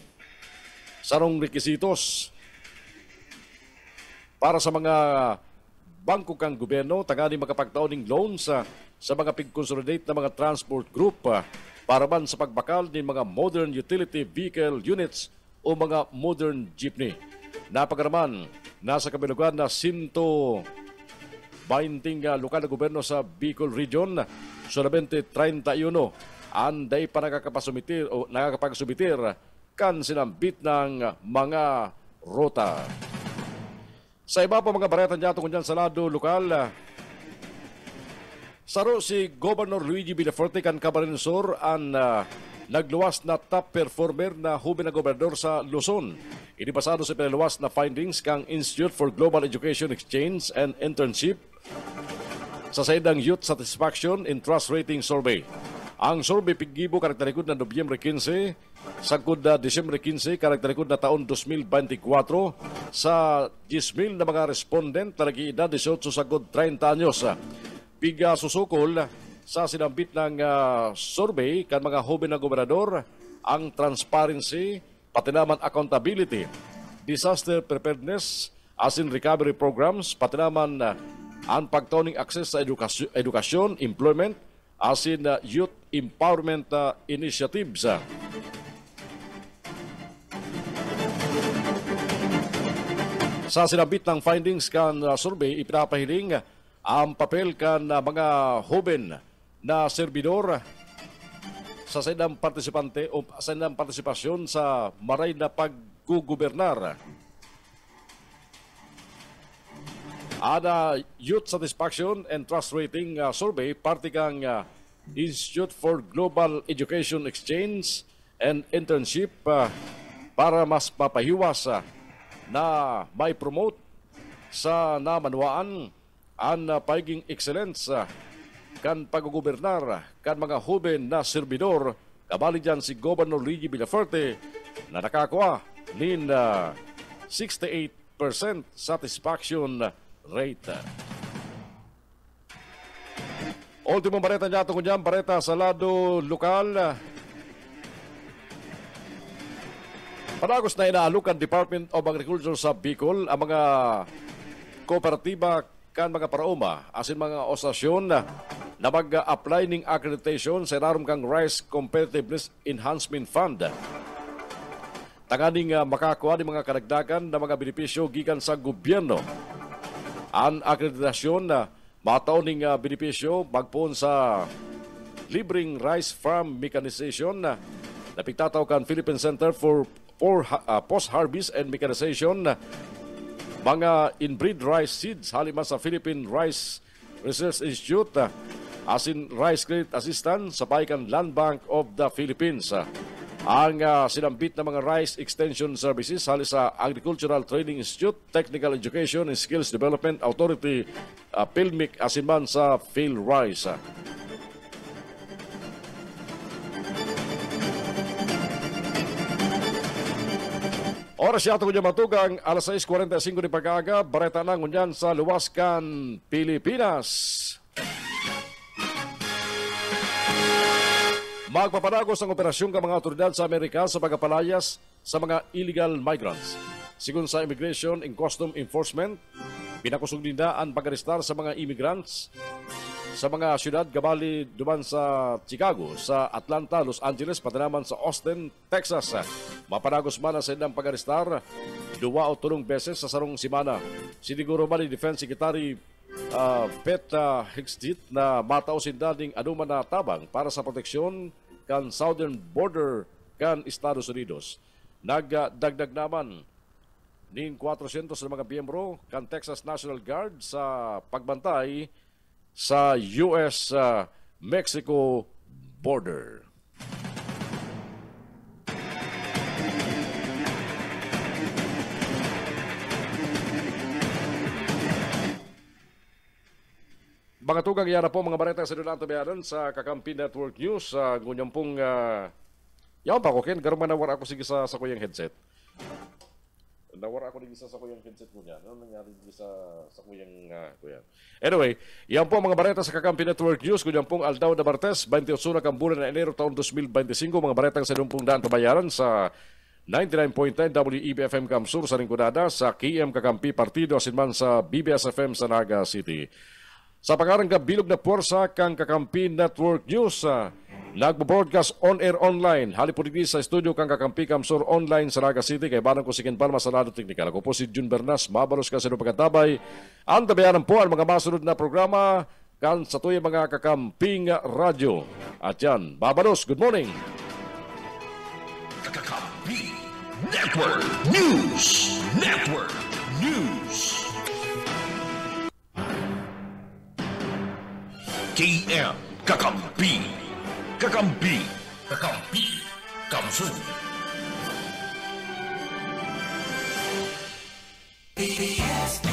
sarong requisitos para sa mga bangko kang gobyerno tagani makapagtaon ng loans sa mga pig-consolidate na mga transport group para man sa pagbakal ng mga modern utility vehicle units o mga modern jeepney. Napagaraman, nasa kabilugan na 120 lokal na gobyerno sa Bicol Region, solamente 31 anday pa nakakapagsumitir kan sinambit ng mga rota. Sa iba pa mga bareta niya tungkol dyan sa lado lokal, saro si Governor Luigi Villafuerte kan Camarines Sur ang nagluwas na top performer na hube na gobernador sa Luzon. Inipasado sa pinaluwas na findings kang Institute for Global Education Exchange and Internship sa saydang Youth Satisfaction in Trust Rating Survey. Ang survey piggibo karakterikod na Nobyembre 15, sagkod na Disyembre 15, karakterikod na taon 2024 sa 10,000 na mga respondent na nag-iedad 18 sagkod 30 anyos. Piga susukol sa sinambit ng survey kan mga hube na gobernador ang transparency, pati naman accountability, disaster preparedness, as in recovery programs, pati naman ang pagtawning access sa edukasyon, employment, as in youth empowerment initiatives. Sa sinabit ng findings kan survey, ipinapahiling ang papel kan mga hoben na servidor sa sinang partisipante o sa sinang partisipasyon sa maray na paggugobernar. Ada Youth Satisfaction and Trust Rating Survey, parte kang Institute for Global Education Exchange and Internship para mas papahiwas na may promote sa namanuaan ang pagiging excellence kan paggugobernar kan mga huben na servidor. Kabali dyan si Governor Luigi Villafuerte na nakakuha nin 68% satisfaction rate. Ultimo bareta niya tungkol dyan, bareta sa lado lokal. Panagos na inaalukan Department of Agriculture sa Bicol ang mga kooperatiba kan mga parauma asin mga osasyon na mag-apply ning accreditation sa inarom kang Rice Competitiveness Enhancement Fund. Tanganing makakuha ni mga karagdagan na mga benepisyo gikan sa gobyerno. Ang akreditasyon mataw ning benepisyo bagpoon sa libreng rice farm mechanization na napigtataw kan Philippine Center for Post-Harvest and Mechanization, mga inbreed rice seeds haliman sa Philippine Rice Research Institute, asin Rice Credit Assistance sa Paikan Land Bank of the Philippines. Ang sinambit na mga rice extension services hali sa Agricultural Training Institute, Technical Education and Skills Development Authority, PhilMic asin man sa PhilRice. Oras yato ko matugang, alas 6:45 ni pag-aga, bareta na ngunyan sa Luwaskan, Pilipinas. Magpapanagos ang operasyon ng mga otoridad sa Amerika sa pagpapalayas sa mga illegal migrants. Sigun sa Immigration and Custom Enforcement, pinakusog nila ang pag-arestar sa mga immigrants sa mga syudad gabali duman sa Chicago, sa Atlanta, Los Angeles, pati naman sa Austin, Texas. Mapanagos man sa ilang pag-arestar 2 o 3 beses sa sarong simana. Siniguro man ni Defense Secretary Pete Hegseth na matausin daling anuman na tabang para sa proteksyon kan southern border kan Estados Unidos. Nagdagdag naman nin 400 na mga miyembro kan Texas National Guard sa pagbantay sa US-Mexico border. Mga tugang yan na po mga bareta sa doon tabayanan sa Kakampi Network News. Ngunyan pong yaw pa ko, Ken, garong manawar ako sige sa kuyang headset. Nawara ako din isa sa kuyang headset mo niya. Ano nangyari din sa kuyang kuyan? Anyway, yan po mga bareta sa Kakampi Network News. Kunyan pong Aldao de Martes, 28 na kang bulan na Enero taon 2025. Mga baretang sa dumpong daan tabayaran sa 99.9 WEB-FM Kamsur sa Ringkunada, sa KM Kakampi Partido, asinman sa BBS-FM sa Naga City. Sa pangarang bilog na puwersa kang Kakampi Network News, nagbo-broadcast on-air online. Hali po dito sa studio kang Kakampi Kamsur online sa Naga City. Kay Banang ko si Ken Palma sa lado teknikal. Ako po si Jun Bernas. Mabalos ka sa inyo pagkatabay. Ang tabayanan po ang mga masunod na programa kan sa tuyang mga Kakamping Radyo. At yan, Babalos, good morning. Kakampi Network News. Network News. KM Kakampi. Kakampi. Kakampi. Kamsur. ABS